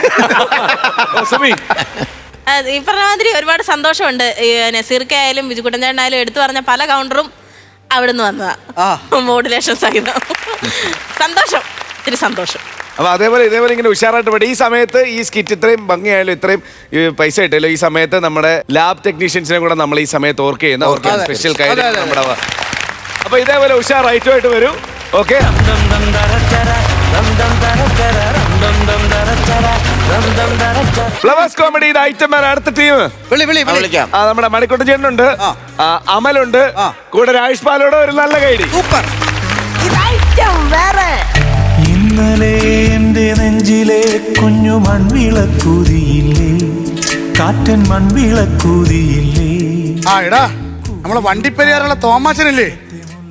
ഈ പറഞ്ഞ മാതിരി ഒരുപാട് സന്തോഷമുണ്ട്. നസീർക്ക് ആയാലും ബിജുക്കുട്ടൻ ചേട്ടനായാലും എടുത്തു പറഞ്ഞ പല കൗണ്ടറും അവിടുന്ന് വന്നതാ, മോഡുലേഷൻ സഹിതം. സന്തോഷം, ഇത്തിരി സന്തോഷം. അപ്പൊ ഇതേപോലെ ഇങ്ങനെ ഉഷാറായിട്ട് പഠി. ഈ സമയത്ത് ഈ സ്കിറ്റ് ഇത്രയും ഭംഗിയായാലും ഇത്രയും പൈസ കിട്ടിയല്ലോ, ഈ സമയത്ത് നമ്മുടെ ലാബ് ടെക്നീഷ്യൻസിനെ കൂടെ നമ്മൾ ഈ സമയത്ത് ഓർക്ക് ചെയ്യുന്ന സ്പെഷ്യൽ കാര്യം നമ്മുടെ. അപ്പൊ ഇതേപോലെ ഉഷാർ ഐറ്റമായിട്ട് വരും. ഓക്കെ, ഫ്ലവേഴ്സ് കോമഡി ഐറ്റം അടുത്ത ടീം നമ്മുടെ മണിക്കുട്ടൻ ചേട്ടനുണ്ട്, അമലുണ്ട്, കൂടെ രാജേഷ് പാലോട് ഒരു നല്ല കൈഡി. ഇന്നലെ എന്റെ നെഞ്ചിലെ കുഞ്ഞു മൺവിളക്കൂതിയില്ലേ, കാറ്റൻ മൺവിളക്കൂതിയില്ലേ. എടാ, നമ്മളെ വണ്ടിപ്പെരിയാറുള്ള തോമാച്ചനല്ലേ,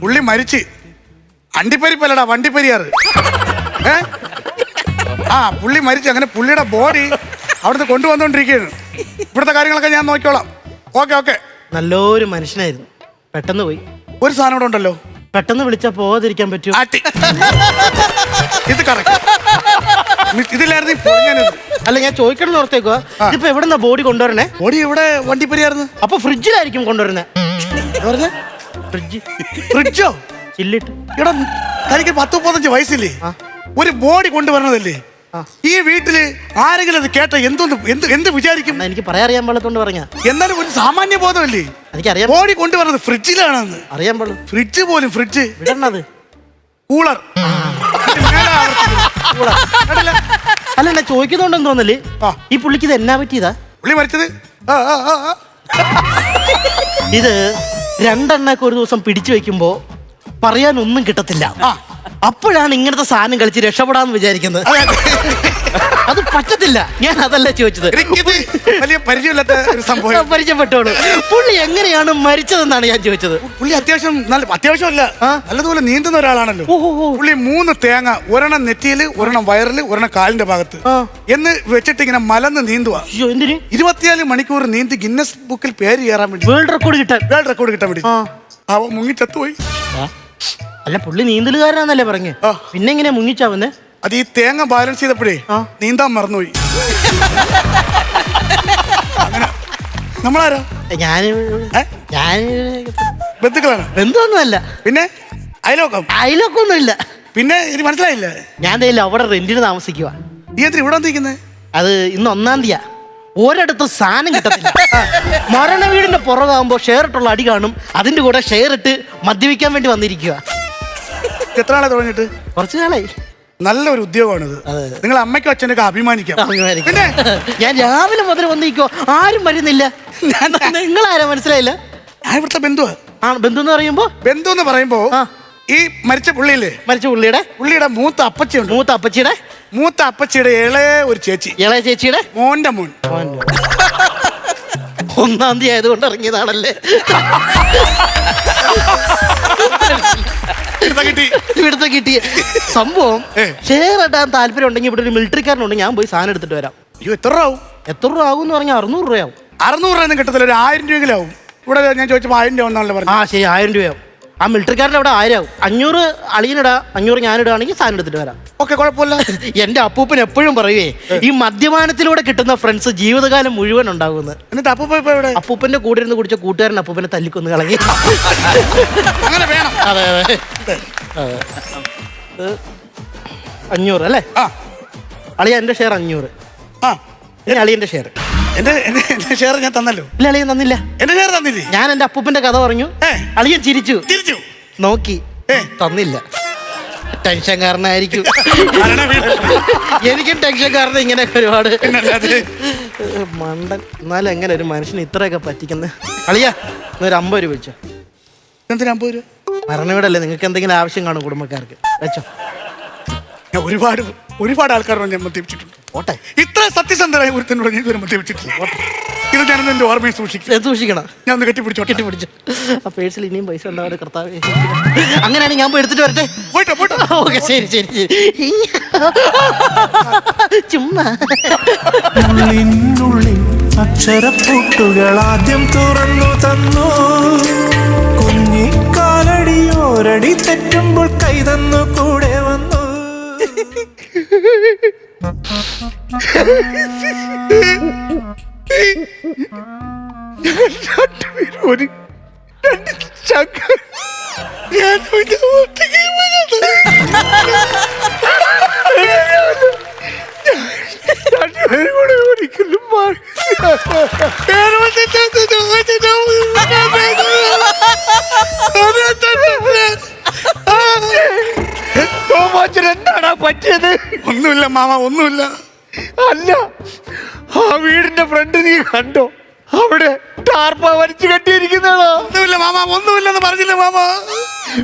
പുള്ളി മരിച്ച്. അണ്ടിപ്പരിപ്പല്ലടാ, വണ്ടിപ്പെരിയാറ്. പുള്ളി മരിച്ചു. അങ്ങനെ പുള്ളിയുടെ ബോഡി അവിടുന്ന് കൊണ്ടുവന്നോണ്ടിരിക്കുകയാണ്. ഇവിടുത്തെ കാര്യങ്ങളൊക്കെ ഞാൻ നോക്കിക്കോളാം. ഓക്കെ. നല്ലൊരു മനുഷ്യനായിരുന്നു, പെട്ടെന്ന് പോയി. ഒരു സാധനം ഇവിടെ ഉണ്ടല്ലോ, പെട്ടെന്ന് വിളിച്ചാ പോകാതിരിക്കാൻ പറ്റുമോ? ഇത് ഇതിലായിരുന്നു. അല്ല, ഞാൻ ചോദിക്കണം ഓർത്തേക്കുക, ഇതിപ്പോ എവിടെന്നാ ബോഡി കൊണ്ടുവരണേ? ബോഡി ഇവിടെ വണ്ടിപ്പെരിയായിരുന്നു. അപ്പൊ ഫ്രിഡ്ജിലായിരിക്കും കൊണ്ടുവരുന്നേ. ഫ്രിഡ്ജോ? ചില്ലിട്ട്. എടാ, തനിക്ക് 10-35 വയസ്സില്ലേ? ഒരു ബോഡി കൊണ്ടുവരണതല്ലേ? ഈ വീട്ടില് ആരെങ്കിലും അത് കേട്ട എന്ത് വിചാരിക്കും? എനിക്ക് പറയാൻ പാടത്തോണ്ട് പറഞ്ഞ. എന്നാലും ഒരു സാമാന്യ ബോധമല്ലേ? എനിക്കറിയാം. ബോഡി കൊണ്ടുവരുന്നത് ഫ്രിഡ്ജിലാണെന്ന് അറിയാൻ പാടും. ഫ്രിഡ്ജ് പോലും ഫ്രിഡ്ജ് വിടണത് കൂളർ. അല്ല, എന്നെ ചോദിക്കുന്നുണ്ടെന്ന് തോന്നല്. ഈ പുള്ളിക്ക് ഇത് എന്നാ പറ്റിയതാ? പുള്ളി മരിച്ചത് ഇത് 2 എണ്ണൊക്കെ ഒരു ദിവസം പിടിച്ചു വെക്കുമ്പോ പറയാനൊന്നും കിട്ടത്തില്ല. അപ്പോഴാണ് ഇങ്ങനത്തെ സാധനം കളിച്ച് രക്ഷപ്പെടാന്ന് വിചാരിക്കുന്നത്. അത് പറ്റത്തില്ല. ഞാൻ അതല്ല ചോദിച്ചത്. വലിയ പരിചയമില്ലാത്ത ഒരു സംഭവം. പരിചയപ്പെട്ടോളൂ. പുള്ളി എങ്ങനെയാണ് മരിച്ചതെന്നാണ് ഞാൻ ചോദിച്ചത്. പുള്ളി അത്യാവശ്യമല്ല, നല്ലതുപോലെ നീന്തുന്ന ഒരാളാണല്ലോ. പുള്ളി 3 തേങ്ങ, ഒരെണ്ണം നെറ്റിയില്, ഒരെണ്ണം വയറില്, ഒരെണ്ണം കാലിന്റെ ഭാഗത്ത് എന്ന് വെച്ചിട്ട് ഇങ്ങനെ മലന്ന് നീന്തുക. 24 മണിക്കൂർ നീന്തി ഗിന്നസ് ബുക്കിൽ പേര് കയറാൻ വേണ്ടി, വേൾഡ് റെക്കോർഡ് കിട്ടാൻ വേണ്ടി. അവ മുങ്ങി ചത്തുപോയി. അല്ല, പുള്ളി നീന്തലുകാരനാന്നല്ലേ പറഞ്ഞേ? പിന്നെ എങ്ങനെയാ മുങ്ങിച്ചാവുന്നേ? അത് ഈ തേങ്ങ ബാലൻസ് ചെയ്തപ്പോഴേ നീന്താൻ മറന്നുപോയി. അങ്ങനെ നമ്മളാരോ ഞാൻ ബന്ധുക്കളാണ്. ബന്ധമൊന്നുമല്ല. പിന്നെ അയലോക്കം? അയലൊക്കൊന്നുമില്ല. പിന്നെ ഇത് മനസ്സിലായില്ല. ഞാൻ അവിടെ റെന്റിന് താമസിക്കുക. നീ എന്തിനാ ഇവിടെ വന്നിരിക്കുന്നത്? അത് ഇന്ന് 1-ാം തീയതി. ഒരിടത്തും സാധനം കിട്ടത്തില്ല. മരണ വീടിന്റെ പുറകാകുമ്പോ ഷെയർ ഇട്ടുള്ള അടി കാണും. അതിന്റെ കൂടെ ഷെയർ ഇട്ട് മദ്യപിക്കാൻ വേണ്ടി വന്നിരിക്കുക. എത്ര നാളെ തുടങ്ങിയിട്ട്? കുറച്ചു നാളായി. നല്ലൊരു ഉദ്യോഗമാണിത്. നിങ്ങൾ അമ്മയ്ക്കും അച്ഛനൊക്കെ അഭിമാനിക്കാം. പിന്നെ ഞാൻ രാവിലെ മുതൽ വന്നിരിക്കോ, ആരും വരുന്നില്ല. നിങ്ങളാരാ മനസ്സിലായില്ല? ഞാൻ ഇവിടുത്തെ ബന്ധുവാ. ബന്ധു എന്ന് പറയുമ്പോ? ബന്ധു എന്ന് പറയുമ്പോ ഈ മരിച്ച പുള്ളിയില്ലേ, മരിച്ച പുള്ളിയുടെ മൂത്ത അപ്പച്ചിയുണ്ട്. മൂത്ത അപ്പച്ചിയുടെ ഇളയ ഒരു ചേച്ചി, ഇളയ ചേച്ചിയുടെ മോന്റെ മോൻ. 1-ാം തീയതി ആയതുകൊണ്ട് ഇറങ്ങിയതാണല്ലേ. ഇവിടുത്തെ കിട്ടിയ സംഭവം. ഷെയർ ഇടാൻ താല്പര്യം ഉണ്ടെങ്കിൽ ഇവിടെ ഒരു മിലിറ്ററിക്കാരനുണ്ട്, ഞാൻ പോയി സാധനം എടുത്തിട്ട് വരാം. അയ്യോ, എത്ര രൂപ ആവും? എത്ര രൂപ ആവും എന്ന് പറഞ്ഞാൽ 600 രൂപയാവും. 600 രൂപ കിട്ടത്തില്ല, ഒരു 1000 രൂപയെങ്കിലും ആവും. ഇവിടെ ഞാൻ ചോദിച്ചപ്പോൾ 1000 രൂപ ഒന്നാണല്ലോ പറഞ്ഞു. ശരി, 1000 രൂപയാവും. ആ മിലിറ്ററിക്കാരുടെ അവിടെ 1000 ആവും. 500 അളിയനിടാ, 500 ഞാനിടുകയാണെങ്കിൽ സാധനം എടുത്തിട്ട് വരാം. ഓക്കെ, കുഴപ്പമില്ല. എന്റെ അപ്പൂപ്പൻ എപ്പോഴും പറയുവേ, ഈ മദ്യപാനത്തിലൂടെ കിട്ടുന്ന ഫ്രണ്ട്സ് ജീവിതകാലം മുഴുവൻ ഉണ്ടാകുന്നത്. എന്നിട്ട് അപ്പൂപ്പന്റെ കൂടെ ഇരുന്ന് കുടിച്ച കൂട്ടുകാരൻ അപ്പൂപ്പനെ തല്ലിക്കൊന്ന് കളഞ്ഞു. അങ്ങനെ വേണം. അതെ 500 അല്ലേ? അളിയ എന്റെ ഷെയർ 500. ഇനി അളിയന്റെ ഷെയർ. എന്റെ ഷെയർ ഞാൻ തന്നല്ലോ. ഇല്ല, അളിയൻ തന്നില്ല. എന്റെ ഷെയർ തന്നില്ലേ? ഞാൻ എന്റെ അപ്പൂപ്പന്റെ കഥ പറഞ്ഞു, അളിയൻ ചിരിച്ചു നോക്കി, തന്നില്ല. ടെൻഷൻ കാരണമായിരിക്കും. എനിക്കും ടെൻഷൻ കാരണം ഇങ്ങനെ ഒരുപാട് മണ്ടൻ. എന്നാലും എങ്ങനെ ഒരു മനുഷ്യന് ഇത്രയൊക്കെ പറ്റിക്കുന്നത്? അളിയ ഒരു 50 രൂപ വെച്ചോ. എന്തിനാ 50 രൂപ? മരണവീടല്ലേ, നിങ്ങൾക്ക് എന്തെങ്കിലും ആവശ്യം കാണും കുടുംബക്കാർക്ക്, വെച്ചോ. ഞാൻ ഒരുപാട് ആൾക്കാരോട് ഞാൻ മദ്യപിച്ചിട്ടുണ്ട്. ഓട്ടെ, ഇത്ര സത്യസന്ധരായ ഒരുത്തനോട് ഞാൻ ഇതുവരെ മദ്യപിച്ചിട്ടില്ല. ഇത് ഞാനൊന്ന് എന്റെ ഓർമ്മയിൽ സൂക്ഷിക്കണം. ഞാൻ ഒന്ന് കെട്ടിപ്പിടിച്ചു. ആ പേഴ്സിൽ ഇനിയും പൈസ ഉണ്ടാവാതെ കർത്താവേ. അങ്ങനെയാണെങ്കിൽ ഞാൻ പോയി എടുത്തിട്ട് വരട്ടെ. പോയിട്ടോ. ഓക്കെ, ശരി. ചുമ്മാ ഉള്ളിനുള്ളിൽ അക്ഷരപ്പൂട്ടുകൾ ആദ്യം തുറന്നു തന്നു. കുഞ്ഞിക്കാലടിയോരടി തെറ്റുമ്പോൾ കൈതന്നു കൂടെ വന്നു. ഒരിക്കലും എന്താടാ പറ്റിയത്? ഒന്നുമില്ല മാമ, ഒന്നുമില്ല. അല്ല, ആ വീടിന്റെ ഫ്രണ്ട് നീ കണ്ടോ? അവിടെ ടാർപ്പ വലിച്ചു കെട്ടിയിരിക്കുന്നതാണോ? ഒന്നുമില്ല മാമ, ഒന്നുമില്ലെന്ന് പറഞ്ഞില്ല മാമ.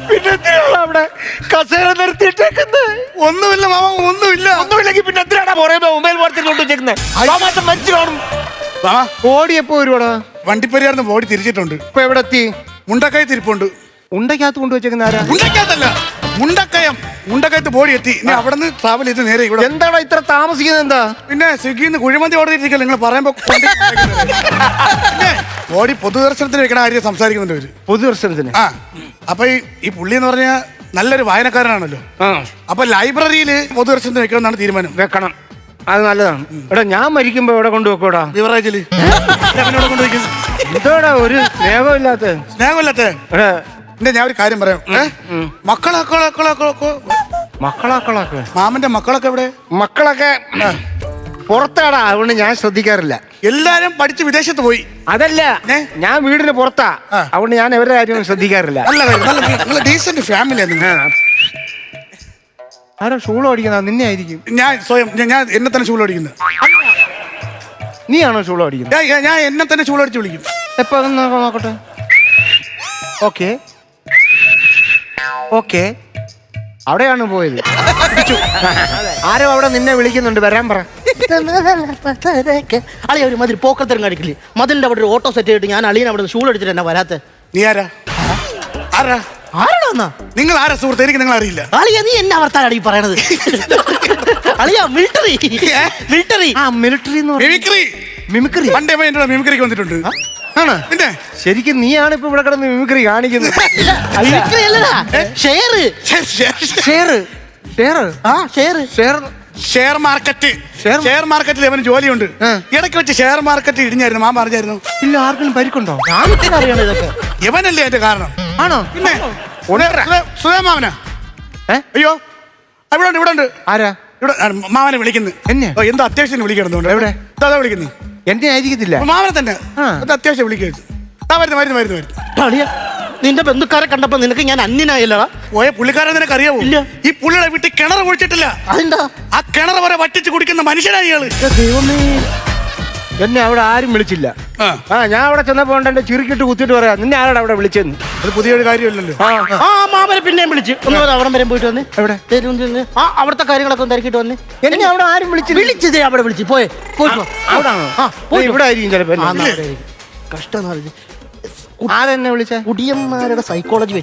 പിന്നെ എന്തിനാണ് അവിടെ കസേര നിർത്തിയിട്ടേക്കുന്നത്? ഒന്നുമില്ല മാമ, ഒന്നുമില്ലെങ്കിൽ പിന്നെ എന്തിനാണ് മൊബൈൽ വാർത്തയിൽ കൊണ്ടുവച്ചേക്കുന്നത്? മരിച്ചു കാണും. ബോഡി എപ്പോ വരുവാടാ? വണ്ടിപ്പെരിയാർന്ന് ബോഡി തിരിച്ചിട്ടുണ്ട്. ഇപ്പൊ എവിടെ എത്തി? മുണ്ടക്കയത്ത് ഇരിപ്പുണ്ട്. ഉണ്ടക്കകത്ത് കൊണ്ടുവച്ചേക്കുന്ന ആരാ? മുണ്ടക്കയത്തല്ല, മുണ്ടക്കയത്ത് ബോഡി എത്തി. ഇനി അവിടെ നിന്ന് ട്രാവൽ ചെയ്ത് നേരെ ഇവിടെ. എന്താണോ ഇത്ര താമസിക്കുന്നത്? എന്താ പിന്നെ സ്വിഗ്ഗിന്ന് കുഴിമന്തി ഓർഡർ ചെയ്തിരിക്കല്ലോ നിങ്ങൾ പറയുമ്പോ. ബോഡി പൊതുദർശനത്തിന് വെക്കണ കാര്യം സംസാരിക്കുന്നുണ്ട് അവര്. പൊതുദർശനത്തിന്? അപ്പൊ ഈ പുള്ളി എന്ന് പറഞ്ഞാൽ നല്ലൊരു വായനക്കാരനാണല്ലോ. അപ്പൊ ലൈബ്രറിയിൽ പൊതുദർശനത്തിന് വെക്കണം എന്നാണ് തീരുമാനം. വെക്കണം, അത് നല്ലതാണ്. എടാ, ഞാൻ മരിക്കുമ്പോ എവിടെ കൊണ്ടുവെക്കോടാ? ബിവറേജില്. എന്തോടാ ഒരു സ്നേഹമില്ലാത്ത? ഞാൻ ഒരു കാര്യം പറയാം. മക്കളൊക്കെ മാമന്റെ മക്കളൊക്കെ എവിടെ? മക്കളൊക്കെ പുറത്താടാ, അതുകൊണ്ട് ഞാൻ ശ്രദ്ധിക്കാറില്ല. എല്ലാരും പഠിച്ച് വിദേശത്ത് പോയി. അതല്ല, ഞാൻ വീടിന് പുറത്താ, അതുകൊണ്ട് ഞാൻ അവരുടെ കാര്യം ശ്രദ്ധിക്കാറില്ല. നല്ല ഡീസന്റ് ഫാമിലിയാ. ആരോ ഷൂൾ ഓടിക്കുന്ന? നിന്നെ ആയിരിക്കും. ഞാൻ എന്നെ തന്നെ ഷൂൾ ഓടിക്കുന്നത്. നീയാണോ ഷൂൾ ഓടിക്കുന്നത്? ഞാൻ എന്നെ തന്നെ ഷൂൾ അടിച്ച് വിളിക്കും. എപ്പോ നോക്കട്ടെ. ഓക്കെ അവിടെയാണ് പോയത്. ആരോ അവിടെ നിന്നെ വിളിക്കുന്നുണ്ട്, വരാൻ പറ. അളിയ ഒരു മതിൽ പോക്കത്തരം കാണിക്കില്ലേ? മതിലിന്റെ അവിടെ ഒരു ഓട്ടോ സെറ്റ് ചെയ്തിട്ട് ഞാൻ അളിയൻ അവിടെ ഷൂൾ അടിച്ചിട്ട് എന്നാ വരാത്തെ? നീ ആരാ? ആരാടാ? നിങ്ങൾ ആരാ സുഹൃത്ത്? എനിക്ക് നിങ്ങൾ അറിയില്ല. അളിയ നീ എന്നാ വർത്താനാണ് ഈ പറയണത്? അളിയ മിലിറ്ററി. മിമിക്രി പണ്ടേ എന്നോട് മിമിക്രിക്ക് വന്നിട്ടുണ്ട്. ആണ് പിന്നെ ശരിക്കും നീയാണ് ഇപ്പൊ ഇവിടെ കിടന്ന് മിമിക്രി കാണിക്കുന്നത്. ഷെയർ മാർക്കറ്റിൽ അവന് ജോലിയുണ്ട്. ഇടയ്ക്ക് വെച്ച് ഷെയർ മാർക്കറ്റ് ഇടിഞ്ഞായിരുന്നു. മാൻ പറഞ്ഞായിരുന്നു. ഇല്ല, ആർക്കും പരിക്കുണ്ടോ? അറിയണം ഇതൊക്കെ. ഇവനല്ലേ അതിന്റെ കാരണം? ആണോ? പിന്നെ സുധേമാവനാ? അയ്യോ ഇവിടെ ഉണ്ട്. ആരാ? ഇവിടെ മാമനെ വിളിക്കുന്നു. എന്നെ? എന്തോ അത്യാവശ്യം വിളിക്കണമെന്നുണ്ട്. എവിടെ? അതാ വിളിക്കുന്നു. എന്നെ ആയിരിക്കത്തില്ല. മാമനെ തന്നെ. അത് അത്യാവശ്യം വിളിക്കുന്നു. വരുന്നു. അളിയ, നിന്റെ ബന്ധുക്കാരെ കണ്ടപ്പോ നിനക്ക് ഞാൻ അന്യനായില്ലടാ. പോയ പുള്ളിക്കാരൻ നിനക്ക് അറിയാവോ? ഇല്ല. ഈ പുള്ളിയുടെ വീട്ടിൽ കിണർ കുഴിച്ചിട്ടില്ല. അതെന്താ? ആ കിണർ വരെ വറ്റിച്ച് കുടിക്കുന്ന മനുഷ്യനാണ് ഇയാള്. ദൈവമേ, എന്നെ അവിടെ ആരും വിളിച്ചില്ല. ഞാൻ അവിടെ ചെന്നപ്പോ എന്റെ ചുരുക്കിട്ട് കുത്തിട്ട് പറയാ, നിന്നെ ആരാണ് അവിടെ വിളിച്ചെന്ന്. അത് പുതിയൊരു കാര്യമല്ലല്ലോ. മാമനെ പിന്നെയും വിളിച്ച് ഒന്ന് അവിടം വരെ പോയിട്ട് വന്നേ. എവിടെ? അവിടുത്തെ കാര്യങ്ങളൊക്കെ ഒന്ന് തിരക്കിട്ട് വന്നേ. എന്നെ അവിടെ ആരും വിളിച്ചതേ അവിടെ വിളിച്ച് പോയി. ഇവിടെ ആയിരിക്കും ചിലപ്പോ. കഷ്ടം ആരെന്നെ വിളിച്ച? കുടിയന്മാരുടെ സൈക്കോളജി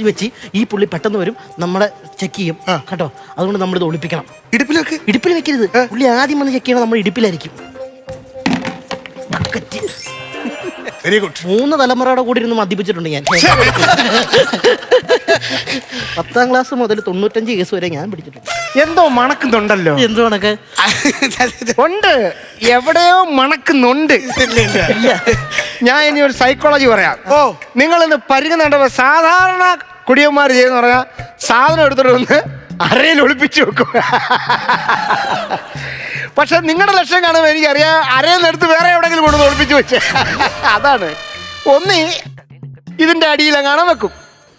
വെച്ച് ഈ പുള്ളി പെട്ടെന്ന് വരും, നമ്മളെ ചെക്ക് ചെയ്യും കേട്ടോ. അതുകൊണ്ട് നമ്മളിത് ഒളിപ്പിക്കണം. ഇടുപ്പിൽ വെക്കരുത്. പുള്ളി ആദ്യം വന്ന് ചെക്ക് ചെയ്യണം, നമ്മൾ ഇടുപ്പിലായിരിക്കും. Very good. 3 തലമുറയുടെ കൂടി ഇരുന്ന് മദ്യപിച്ചിട്ടുണ്ട് ഞാൻ. 10ാം ക്ലാസ് മുതൽ 95 കേസ് വരെ ഞാൻ പിടിച്ചിട്ടുണ്ട്. എന്തോ മണക്കുന്നുണ്ടല്ലോ. എന്ത് കണക്ക് ഉണ്ട്, എവിടെയോ മണക്കുന്നുണ്ട്. ഞാൻ ഇനി ഒരു സൈക്കോളജി പറയാം. നിങ്ങളിന്ന് പരിഗണന സാധാരണ കുടിയന്മാർ ചെയ്യുന്ന പറഞ്ഞാൽ സാധനം എടുത്തിട്ട് വന്ന് അരയിൽ ഒളിപ്പിച്ചു വെക്കും. പക്ഷെ നിങ്ങളുടെ ലക്ഷ്യം കാണുമ്പോൾ എനിക്കറിയാം, അരയിലെടുത്ത് വേറെ എവിടെയെങ്കിലും കൊണ്ടുവന്ന് ഒളിപ്പിച്ചു വെച്ച്. അതാണ്. ഒന്ന് ഇതിന്റെ അടിയിലെങ്ങാനും വെക്കും,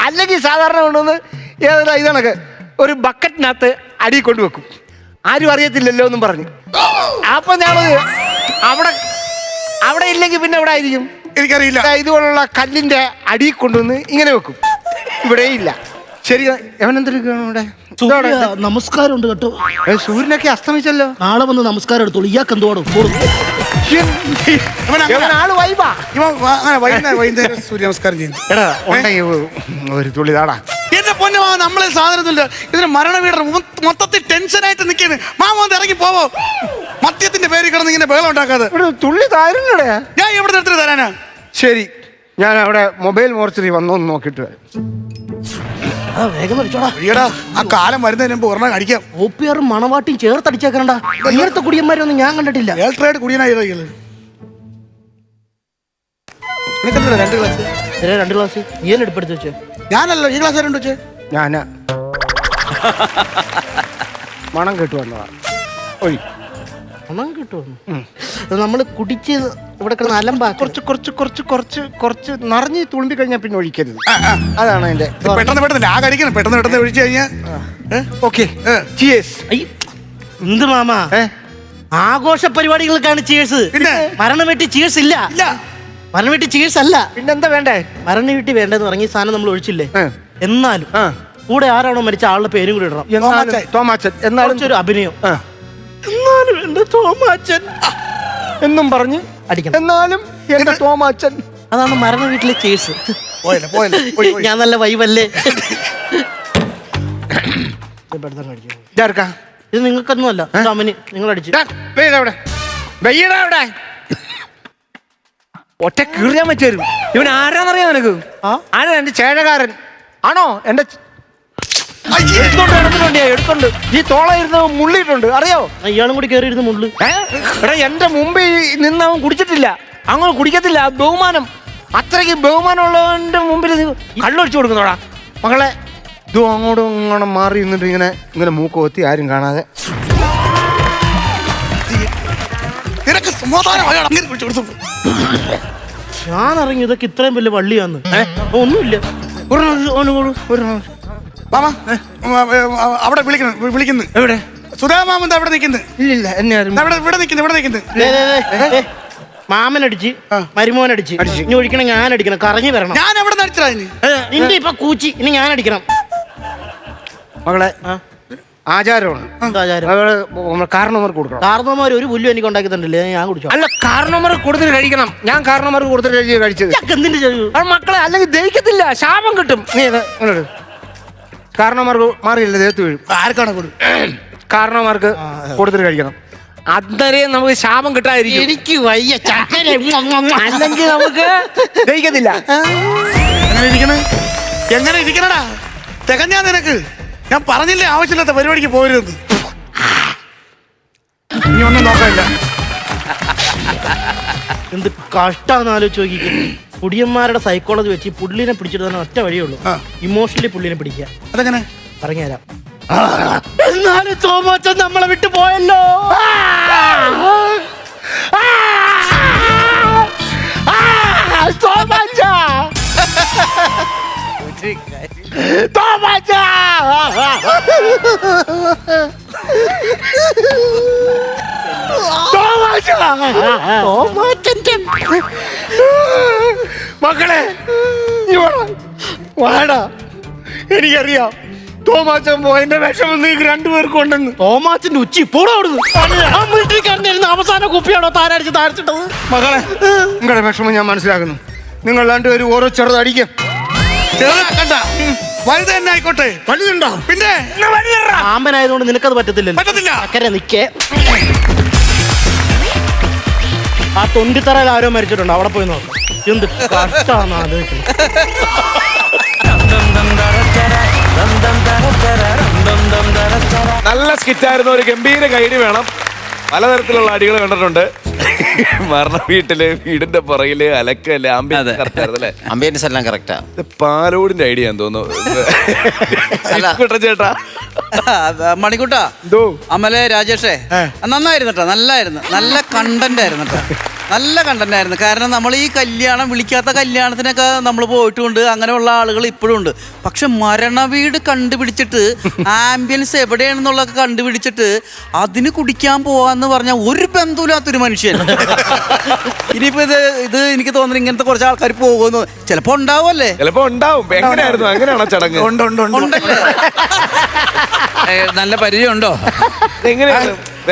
അല്ലെങ്കിൽ സാധാരണ കൊണ്ടുവന്ന് ഏതെങ്കിലും ഇതണക്ക് ഒരു ബക്കറ്റിനകത്ത് അടി കൊണ്ടുവെക്കും. ആരും അറിയത്തില്ലല്ലോ എന്നും പറഞ്ഞു. അപ്പൊ ഞാനത് അവിടെ ഇല്ലെങ്കിൽ പിന്നെ എവിടെ ആയിരിക്കും എനിക്കറിയില്ല. ഇതുപോലുള്ള കല്ലിന്റെ അടി കൊണ്ടുവന്ന് ഇങ്ങനെ വെക്കും. ഇവിടെ ഇല്ല. ശരി, എവനെന്തെടുക്കണം ഇവിടെ? നമസ്കാരം ഉണ്ട് കേട്ടോ. സൂര്യനൊക്കെ അസ്തമിച്ചല്ലോ. നാളെ വന്ന് നമസ്കാരം എടുത്തോളൂ. ഇയാൾക്ക് എന്തോടും ആള് വൈബാ. വൈകുന്നേരം സൂര്യ നമസ്കാരം ചെയ്യുന്നു. എടാ ഉണ്ടെങ്കിൽ ഒരു തുള്ളി താടാ. എന്റെ പൊന്നു മാമ, നമ്മളെ സാധനത്തില്ല. ഇതിന് മരണ വീടർ മൊത്തത്തിൽ ടെൻഷനായിട്ട് നിൽക്കുന്നു. മാമ ഒന്ന് ഇറങ്ങി പോവോ? മദ്യത്തിന്റെ പേര് കിടന്ന് ഇങ്ങനെ ബഹളം ഉണ്ടാക്കാതെ. ഒരു തുള്ളി താരുന്നൂടെ? ഞാൻ എവിടെ നിർത്തി തരാനാ? ശരി, ഞാൻ അവിടെ മൊബൈൽ മോർച്ചറി വന്നോന്ന് നോക്കിട്ട് വേഗം വിളിച്ചോടാ. ആ കാലം വരുന്നതിന് മുമ്പ് ഒരെണ്ണം അടിക്കാം. OPR മണവാട്ടിയും ചേർത്തടിച്ചേക്കണ്ട. ഇങ്ങനത്തെ കുടിയന്മാരൊന്നും ഞാൻ കണ്ടിട്ടില്ല. കുടിയനായി 2 ഗ്ലാസ് നീ എടുപ്പെടുത്ത് വെച്ചേ. ഞാനല്ലോ ഈ ഗ്ലാസ് രണ്ട് വെച്ചേ. ഞാനാ മണം കേട്ടു വന്നതാ. മണം കിട്ടുമെന്ന് നമ്മള് കുടിച്ച് ഇവിടെ കിടന്ന് അലമ്പാ. കുറച്ച് നിറഞ്ഞ് തുളുമ്പി കഴിഞ്ഞാൽ പിന്നെ ഒഴിക്കരുത്. അതാണ് അതിന്റെ. പെട്ടെന്ന് ആകെ അടിക്കണം. പെട്ടെന്ന് ഒഴിച്ചു കഴിഞ്ഞാൽ ഓക്കെ. എന്ത് മാമാ, ആഘോഷ പരിപാടികൾക്കാണ് ചീഴ്സ്. മരണ വീട്ടിൽ ചീഴ്സ് ഇല്ല. മരണ വീട്ടിൽ ചീഴ്സ് അല്ല. പിന്നെന്താ വേണ്ടേ? മരണ വീട്ടിൽ വേണ്ടെന്ന് പറഞ്ഞ സാധനം നമ്മൾ ഒഴിച്ചില്ലേ. എന്നാലും കൂടെ ആരാണോ മരിച്ച ആളുടെ പേരും കൂടി ഇടണം. തോമാച്ചൻ എന്നാലും ഒരു അഭിനയം. എന്നാലും എന്റെ തോമാച്ചൻ എന്നും പറഞ്ഞ് അടിക്കണം. എന്നാലും എന്റെ തോമാച്ചൻ. അതാണ് മരണ വീട്ടിലെ ചീഴ്സ്. ഞാൻ നല്ല വൈബല്ലേ. ഇത് നിങ്ങൾക്കൊന്നും അല്ല. നിങ്ങൾ അടിച്ചു ഒറ്റ കീറിയാൻ പറ്റും. ഇവൻ ആരാന്നറിയാം നിനക്ക്? ആരാ? എന്റെ ചേഴകാരൻ ആണോ? എന്റെ എടുത്തോണ്ട് ഈ തോളയിരുന്ന് മുള്ളിയിട്ടുണ്ട്, അറിയോ? ഇയാളും കൂടി കയറിയിരുന്ന് മുള്ളു. എടാ, എന്റെ മുമ്പിൽ നിന്ന് അവൻ കുടിച്ചിട്ടില്ല, അങ്ങനെ കുടിക്കത്തില്ല. ബഹുമാനം, അത്രയ്ക്ക് ബഹുമാനമുള്ളവന്റെ മുമ്പിൽ കള്ളൊഴിച്ചു കൊടുക്കുന്നോടാ മകളെ. ഇതും അങ്ങോട്ടും ഇങ്ങോട്ടും മാറി നിന്നിട്ട് ഇങ്ങനെ മൂക്ക് കൊത്തി ആരും കാണാതെ. ഞാൻ ഇറങ്ങി ഇതൊക്കെ ഇത്രയും വലിയ വള്ളിയാന്ന് ഒന്നുമില്ല. അവിടെ വിളിക്കുന്നു. എവിടെ? സുധാമാമൻ അവിടെ നിൽക്കുന്നു. ഇല്ല, എന്നെ ഇവിടെ നിൽക്കുന്നു. മാമനടിച്ച് മരുമോനടിച്ച് ഇനി ഒഴിക്കണം. ഞാൻ അടിക്കണം. കറങ്ങി വരണം. ഞാൻ എവിടെ നടിച്ചതാ? നിന്റെ ഇപ്പൊ കൂച്ചി. ഇനി ഞാൻ അടിക്കണം. മകളെ, ആചാരമാണ്. കാരണവർക്ക് കൊടുക്കണം. കാരണവന്മാർ ഒരു പുല്ലും എനിക്ക് ഉണ്ടാക്കി തന്നില്ലേ. ഞാൻ കുടിച്ചോ? അല്ല, കാരണവർക്ക് കൊടുത്തിട്ട് കഴിക്കണം. ഞാൻ കാരണവർക്ക് കൊടുത്തിട്ട് കഴിച്ചത്. മക്കളെ, അല്ലെങ്കിൽ ദഹിക്കത്തില്ല, ശാപം കിട്ടും. നീ കാരണവർക്ക് മാറിയില്ല, ദേഹത്ത് വീഴും. ആർക്കാണ് കൊടുക്കും? കാരണവർക്ക് കൊടുത്തിട്ട് കഴിക്കണം. അന്നേരം നമുക്ക് ശാപം കിട്ടാതിരിക്കും. എനിക്ക് വയ്യ ചക്കര. അല്ലെങ്കിൽ നമുക്ക് ദഹിക്കത്തില്ല. എങ്ങനെ ഇരിക്കണടാ? തികഞ്ഞാ നിനക്ക്? ഞാൻ പറഞ്ഞില്ലേ ആവശ്യമില്ലാത്ത പരിപാടിക്ക് പോരുന്നത്. ഇനി ഒന്നും നോക്കാനില്ല. എന്ത് കഷ്ടാന്ന് ആലോചിച്ച് നോക്കിക്കേ. കുടിയന്മാരുടെ സൈക്കോളജി വെച്ച് ഈ പുള്ളിനെ പിടിച്ചിട്ട് തന്നെ ഒറ്റ വഴിയുള്ളൂ. ഇമോഷണലി പുള്ളിനെ പിടിക്കുക. അതെങ്ങനെ? പറഞ്ഞുതരാം. എന്നാലും തോമാച്ചൻ നമ്മളെ വിട്ടു പോയല്ലോ. മക്കളെ വാടാ, എനിക്കറിയാം തോമാച്ചൻ പോയതിന്റെ വിഷമം നിങ്ങൾക്ക് രണ്ടുപേർക്കും ഉണ്ടെന്ന്. തോമാച്ചന്റെ ഉച്ചി പോടാ അവിടുന്ന്. അവസാന കുപ്പിയാണോ താരടിച്ച് താരച്ചിട്ടത്? മകളെ, നിങ്ങളുടെ വിഷമം ഞാൻ മനസ്സിലാക്കുന്നു. നിങ്ങൾ രണ്ടുപേരും ഓരോ ചെറുതടിക്കും. ചെറുതാക്കണ്ട, വലുത് തന്നെ ആയിക്കോട്ടെ. വലുതുണ്ടോ? പിന്നെ ആമ്പനായതുകൊണ്ട് നിനക്കത് പറ്റത്തില്ലല്ലോ. പറ്റത്തില്ല. അക്കരെ നിക്കേ. ആ തൊണ്ടിത്തറയിൽ ആരോ മരിച്ചിട്ടുണ്ട്, അവിടെ പോയി നോക്കാം. എന്ത് കഷ്ടാന്ന് ആലോചിക്കുന്നത്. നല്ല സ്കിറ്റായിരുന്നു. ഒരു ഗംഭീര ഗൈഡ് വേണം. പലതരത്തിലുള്ള അടികൾ കണ്ടിട്ടുണ്ട്. മരണ വീട്ടില്, വീടിന്റെ പുറകില്, അലക്കല്, ആംബിയൻസ് കറക്റ്റ് ആയിരുന്നു അല്ലേ? അംബിയൻസ് എല്ലാം കറക്റ്റാ. പാലോടിന്റെ ഐഡിയ തോന്നുന്നു ചേട്ടാ. മണിക്കുട്ടാ, അമലെ, രാജേഷേ, നന്നായിരുന്നു കേട്ടോ. നല്ലായിരുന്നു. നല്ല കണ്ടന്റ് ആയിരുന്നു കേട്ടോ. നല്ല കണ്ടന്റ് ആയിരുന്നു. കാരണം നമ്മൾ ഈ കല്യാണം, വിളിക്കാത്ത കല്യാണത്തിനൊക്കെ നമ്മൾ പോയിട്ടുണ്ട്. അങ്ങനെയുള്ള ആളുകൾ ഇപ്പോഴും ഉണ്ട്. പക്ഷെ മരണവീട് കണ്ടുപിടിച്ചിട്ട് ആംബിയൻസ് എവിടെയാണെന്നുള്ളതൊക്കെ കണ്ടുപിടിച്ചിട്ട് അതിന് കുടിക്കാൻ പോവാന്ന് പറഞ്ഞാൽ ഒരു ബന്ധമില്ലാത്തൊരു മനുഷ്യൻ. ഇനിയിപ്പോ ഇത് എനിക്ക് തോന്നുന്നു ഇങ്ങനത്തെ കുറച്ച് ആൾക്കാർ പോകുന്നു. ചിലപ്പോ ഉണ്ടാവുമല്ലേ? ചിലപ്പോ ഉണ്ടാവും. എങ്ങനെയായിരുന്നു? അങ്ങനെയാണോ ചടങ്ങ്? ഉണ്ടല്ലേ? നല്ല പരിചയമുണ്ടോ?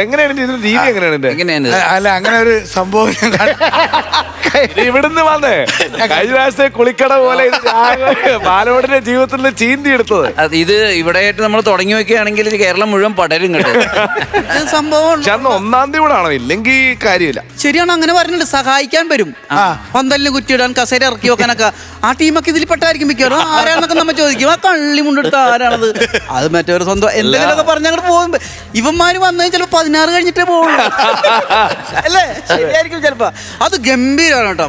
എങ്ങനെയാണ് ഇതിന്റെ രീതി? എങ്ങനെയാണ്? അല്ല, അങ്ങനെ ഒരു സംഭവം ഇവിടുന്ന് വന്നേ കഴിഞ്ഞ പ്രാവശ്യത്തെ കുളിക്കട പോലെ ബാലോടിന്റെ ജീവിതത്തിൽ നിന്ന് ചീന്തി എടുത്തത്. ഇത് ഇവിടെയായിട്ട് നമ്മൾ തുടങ്ങി വെക്കുകയാണെങ്കിൽ ഇത് കേരളം മുഴുവൻ പടരും കേട്ടോ. സംഭവം പക്ഷെ അന്ന് 1-ാം തീയതി കൂടെ ആണോ? ഇല്ലെങ്കിൽ കാര്യമില്ല. ശരിയാണ്, അങ്ങനെ പറഞ്ഞിട്ട് സഹായിക്കാൻ വരും. പന്തലിന് കുറ്റിയിടാൻ, കസേര ഇറക്കി വെക്കാനൊക്കെ ആ ടീമൊക്കെ ഇതിൽ പെട്ടായിരിക്കും മിക്കവാറും. ആരാണെന്നൊക്കെ നമ്മൾ ചോദിക്കും. ആ കള്ളി മുണ്ടെടുത്ത ആരാണത്? അത് മറ്റൊരു സ്വന്തം എന്തെങ്കിലുമൊക്കെ പറഞ്ഞ് അങ്ങോട്ട് പോകുമ്പോ ഇവന്മാര് വന്നു ചിലപ്പോ 16 കഴിഞ്ഞിട്ടേ പോകുള്ളൂ അല്ലേ? ശരിയായിരിക്കും ചിലപ്പോ. അത് ഗംഭീരമാണ് കേട്ടോ.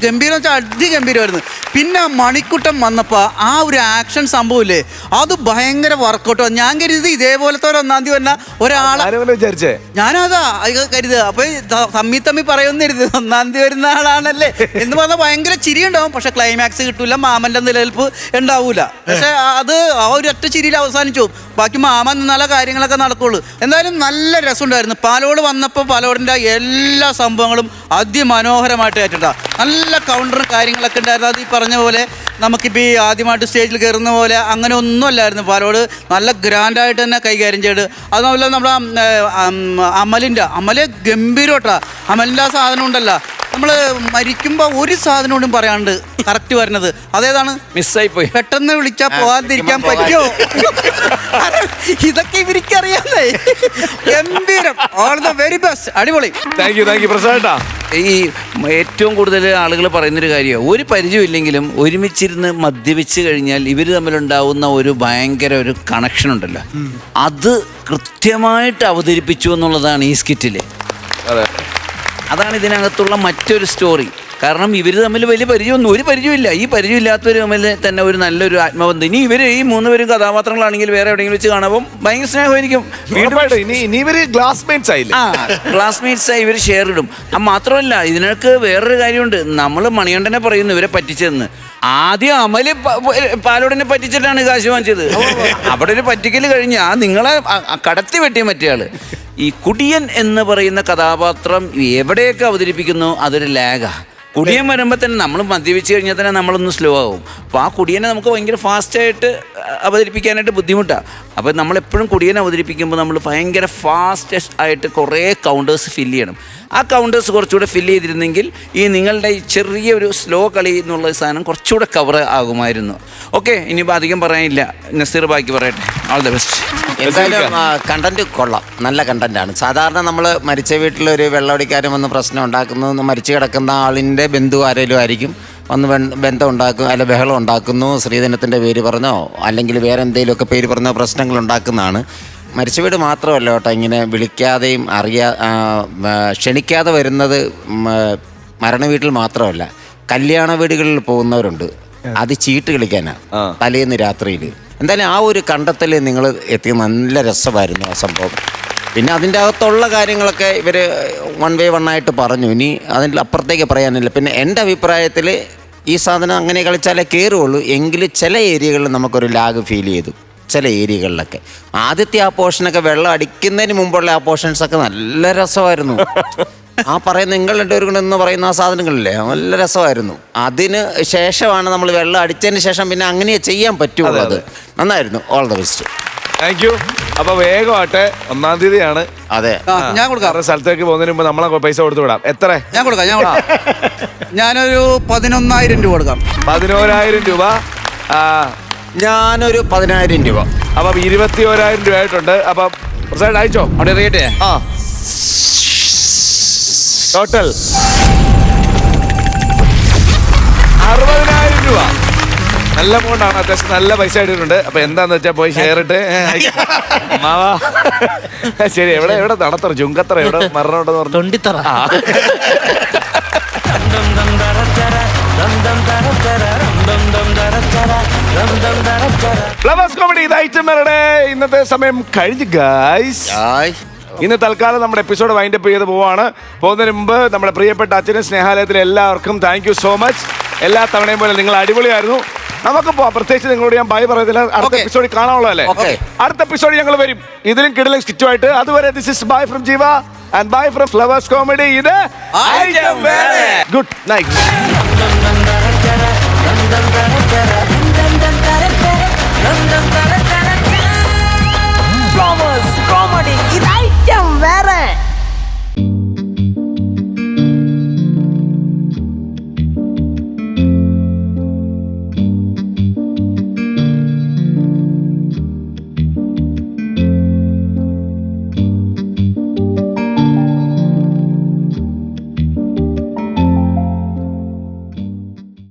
ഗംഭീരം വെച്ചാൽ അതിഗംഭീരമായിരുന്നു. പിന്നെ മണിക്കുട്ടം വന്നപ്പോ ആ ഒരു ആക്ഷൻ സംഭവമില്ലേ, അത് ഭയങ്കര വർക്കൗട്ടോ. ഞാൻ കരുതി ഇതേപോലത്തെ ഒരു 1-ാം തീയതി വന്ന ഒരാളെ വിചാരിച്ചേ. ഞാനതാ കരുതുക. അപ്പൊ തമ്മി പറയുന്നിരുത് 1-ാം തീയതി വരുന്ന ആളാണല്ലേ എന്ന് പറഞ്ഞാൽ ഭയങ്കര ചിരി ഉണ്ടാവും. പക്ഷെ ക്ലൈമാക്സ് കിട്ടൂല, മാമന്റെ നിലനിൽപ്പ് ഉണ്ടാവൂല. പക്ഷെ അത് ആ ഒരു ഒറ്റ ചിരിയിൽ അവസാനിച്ചു. ബാക്കി മാമൻ നിന്നാല കാര്യങ്ങളൊക്കെ നടക്കുള്ളൂ. എന്തായാലും നല്ല രസമുണ്ടായിരുന്നു. പാലോട് വന്നപ്പോൾ പാലോടിൻ്റെ എല്ലാ സംഭവങ്ങളും അതിമനോഹരമായിട്ട് ഏറ്റിട്ടാ. നല്ല കൗണ്ടറും കാര്യങ്ങളൊക്കെ ഉണ്ടായിരുന്നു. അത് ഈ പറഞ്ഞ പോലെ നമുക്കിപ്പോൾ ഈ ആദ്യമായിട്ട് സ്റ്റേജിൽ കയറുന്ന പോലെ അങ്ങനെ ഒന്നും അല്ലായിരുന്നു. പാലോട് നല്ല ഗ്രാൻഡായിട്ട് തന്നെ കൈകാര്യം ചെയ്ത്. അതുപോലെ നമ്മുടെ അമല് ഗംഭീരോട്ടാ. അമലിൻ്റെ ആ സാധനം ഉണ്ടല്ലോ, നമ്മൾ മരിക്കുമ്പോൾ ഒരു സാധനം കൊണ്ടും പറയാണ്ട് കറക്റ്റ് വരുന്നത്. അതേതാണ്? മിസ്സായി പോയി. പെട്ടെന്ന് വിളിച്ചാൽ പോകാതിരിക്കാൻ പറ്റുമോ? ഇതൊക്കെ ഇവർക്കറിയാന്നേ. ഗംഭീരം. All the very best. അടിപൊളി. താങ്ക് യു പ്രസാദേട്ടാ. ഈ ഏറ്റവും കൂടുതൽ ആളുകൾ പറയുന്നൊരു കാര്യമാണ്, ഒരു പരിചയമില്ലെങ്കിലും ഒരുമിച്ചിരുന്ന് മദ്യപിച്ച് കഴിഞ്ഞാൽ ഇവർ തമ്മിലുണ്ടാവുന്ന ഒരു ഭയങ്കര ഒരു കണക്ഷൻ ഉണ്ടല്ലോ, അത് കൃത്യമായിട്ട് അവതരിപ്പിച്ചു എന്നുള്ളതാണ് ഈ സ്കിറ്റില്. അതാണ് ഇതിനകത്തുള്ള മറ്റൊരു സ്റ്റോറി. കാരണം ഇവർ തമ്മിൽ വലിയ പരിചയമൊന്നും, ഒരു പരിചയമില്ല. ഈ പരിചയമില്ലാത്തവർ തമ്മിൽ തന്നെ ഒരു നല്ലൊരു ആത്മബന്ധം. ഇനി ഇവർ ഈ 3 പേരും കഥാപാത്രങ്ങളാണെങ്കിൽ വേറെ എവിടെയെങ്കിലും വെച്ച് കാണുമ്പോൾ ഭയങ്കര സ്നേഹമായിരിക്കും. ഇനി ഇവര് ക്ലാസ്മേറ്റ്സ് ആയില്ലേ? ക്ലാസ്മേറ്റ്സ് ആയി ഇവർ ഷെയർ ഇടും. മാത്രമല്ല ഇതിനൊക്കെ വേറൊരു കാര്യമുണ്ട്. നമ്മൾ മണികണ്ഠനെ പറയുന്നു ഇവരെ പറ്റിച്ചതെന്ന്. ആദ്യം അമല് പാലോടിനെ പറ്റിച്ചിട്ടാണ് കാശ് വാങ്ങിച്ചത്. അവിടെ ഒരു പറ്റിക്കൽ കഴിഞ്ഞാൽ നിങ്ങളെ കടത്തി വെട്ടിയ മറ്റേയാള്. ഈ കുടിയൻ എന്ന് പറയുന്ന കഥാപാത്രം എവിടെയൊക്കെ അവതരിപ്പിക്കുന്നു അതൊരു ലാഗാ. കുടിയൻ വരുമ്പോൾ തന്നെ നമ്മൾ മദ്യപിച്ച് കഴിഞ്ഞാൽ തന്നെ നമ്മളൊന്ന് സ്ലോ ആവും. അപ്പോൾ ആ കുടിയനെ നമുക്ക് ഭയങ്കര ഫാസ്റ്റായിട്ട് അവതരിപ്പിക്കാനായിട്ട് ബുദ്ധിമുട്ടാണ്. അപ്പോൾ നമ്മളെപ്പോഴും കുടിയനെ അവതരിപ്പിക്കുമ്പോൾ നമ്മൾ ഭയങ്കര ഫാസ്റ്റസ്റ്റ് ആയിട്ട് കുറേ കൗണ്ടേഴ്സ് ഫില്ല് ചെയ്യണം. ആ കൗണ്ടേഴ്സ് കുറച്ചുകൂടെ ഫില്ല് ചെയ്തിരുന്നെങ്കിൽ ഈ നിങ്ങളുടെ ഈ ചെറിയൊരു സ്ലോ കളി എന്നുള്ള സാധനം കുറച്ചുകൂടെ കവർ ആകുമായിരുന്നു. ഓക്കെ, ഇനിയിപ്പോൾ അധികം പറയാനില്ല. നസീർ ബാക്കി പറയട്ടെ. All the best. എന്തായാലും കണ്ടന്റ് കൊള്ളാം, നല്ല കണ്ടന്റാണ്. സാധാരണ നമ്മൾ മരിച്ച വീട്ടിലൊരു വെള്ളമടിക്കാരൻ വന്ന് പ്രശ്നം ഉണ്ടാക്കുന്നു, മരിച്ചു കിടക്കുന്ന ആളിൻ്റെ ബന്ധു ആരെങ്കിലും ആയിരിക്കും വന്ന് ബന്ധം ഉണ്ടാക്കും, അല്ല ബഹളം ഉണ്ടാക്കുന്നു, സ്ത്രീധനത്തിൻ്റെ പേര് പറഞ്ഞോ അല്ലെങ്കിൽ വേറെ എന്തെങ്കിലുമൊക്കെ പേര് പറഞ്ഞോ പ്രശ്നങ്ങൾ ഉണ്ടാക്കുന്നതാണ്. മരിച്ച വീട് മാത്രമല്ല കേട്ടോ, ഇങ്ങനെ വിളിക്കാതെയും ക്ഷണിക്കാതെ വരുന്നത് മരണ വീട്ടിൽ മാത്രമല്ല, കല്യാണ വീടുകളിൽ പോകുന്നവരുണ്ട്. അത് ചീട്ട് കളിക്കാനാണ് തലേന്ന് രാത്രിയിൽ. എന്തായാലും ആ ഒരു കണ്ടെത്തൽ നിങ്ങൾ എത്തി, നല്ല രസമായിരുന്നു ആ സംഭവം. പിന്നെ അതിൻ്റെ അകത്തുള്ള കാര്യങ്ങളൊക്കെ ഇവർ വൺ ബൈ വൺ ആയിട്ട് പറഞ്ഞു. ഇനി അതിൻ്റെ അപ്പുറത്തേക്ക് പറയാനില്ല. പിന്നെ എൻ്റെ അഭിപ്രായത്തിൽ ഈ സാധനം അങ്ങനെ കളിച്ചാലേ കയറുള്ളൂ. എങ്കിൽ ചില ഏരിയകളിൽ നമുക്കൊരു ലാഗ് ഫീൽ ചെയ്തു. ചില ഏരിയകളിലൊക്കെ ആദ്യത്തെ ആ പോർഷനൊക്കെ വെള്ളം അടിക്കുന്നതിന് മുമ്പുള്ള ആ പോർഷൻസൊക്കെ നല്ല രസമായിരുന്നു. ആ പറയുന്ന നിങ്ങൾ രണ്ടുപേരും എന്ന് പറയുന്ന ആ സാധനങ്ങളില്ലേ, നല്ല രസമായിരുന്നു. അതിന് ശേഷമാണ് നമ്മൾ വെള്ളം അടിച്ചതിന് ശേഷം പിന്നെ അങ്ങനെ ചെയ്യാൻ പറ്റുള്ളൂ. അത് നന്നായിരുന്നു. All the best. Thank you. അപ്പൊ വേഗമാട്ടെ, 1-ാം തീയതിയാണ്. അതെ, ഞാൻ കൊടുക്കാം. സ്ഥലത്തേക്ക് പോകുന്നതിന് മുമ്പ് നമ്മളെ പൈസ കൊടുത്തു വിടാം. എത്ര? ഞാൻ കൊടുക്കാം. ഞാനൊരു 11,000 രൂപ കൊടുക്കാം. 11,000 രൂപ. ഞാനൊരു 10,000 രൂപ. അപ്പം 21,000 രൂപ ആയിട്ടുണ്ട്. അപ്പം പ്രസാദ് അയച്ചോ. അവിടെ അറിയട്ടെ. ടോട്ടൽ 60,000 രൂപ. നല്ല എമൗണ്ടാണ്, അത്യാവശ്യം നല്ല പൈസ ഇട്ടിട്ടുണ്ട്. അപ്പൊ എന്താന്ന് വെച്ചാ പോയി ഷെയർ ഇട്ട് മാവാ. ശരി, എവിടെ നടത്തറ ചുങ്കത്തറ എവിടെ മരണമുണ്ടെന്ന് പറഞ്ഞു. തൊണ്ടിത്തറ. ഫ്ലവേഴ്സ് കോമഡി ഇത് ഐറ്റം വരുടെ ഇന്നത്തെ സമയം കഴിഞ്ഞു ഗൈസ്. ഇന്ന് തൽക്കാലം നമ്മുടെ എപ്പിസോഡ് വൈൻഡപ്പ് ചെയ്ത് പോകുന്നതിന് മുമ്പ് നമ്മുടെ പ്രിയപ്പെട്ട അച്ഛനും സ്നേഹാലയത്തിലെ എല്ലാവർക്കും താങ്ക് യു സോ മച്ച്. എല്ലാ തവണയും പോലെ നിങ്ങൾ അടിപൊളിയായിരുന്നു. നമുക്ക് പോവാം. പ്രത്യേകിച്ച് നിങ്ങളോട് ഞാൻ ബൈ പറയത്തില്ല, അടുത്ത എപ്പിസോഡിൽ കാണാനുള്ളതല്ലേ. അടുത്ത എപ്പിസോഡ് ഞങ്ങൾ വരും ഇതിലും കിടിലും സ്കിറ്റുമായിട്ട്. അതുവരെ ദിസ് ഇസ് ബൈ ഫ്രം ജീവ and bye from flowers comedy. ഇത് ഗുഡ് നൈറ്റ്.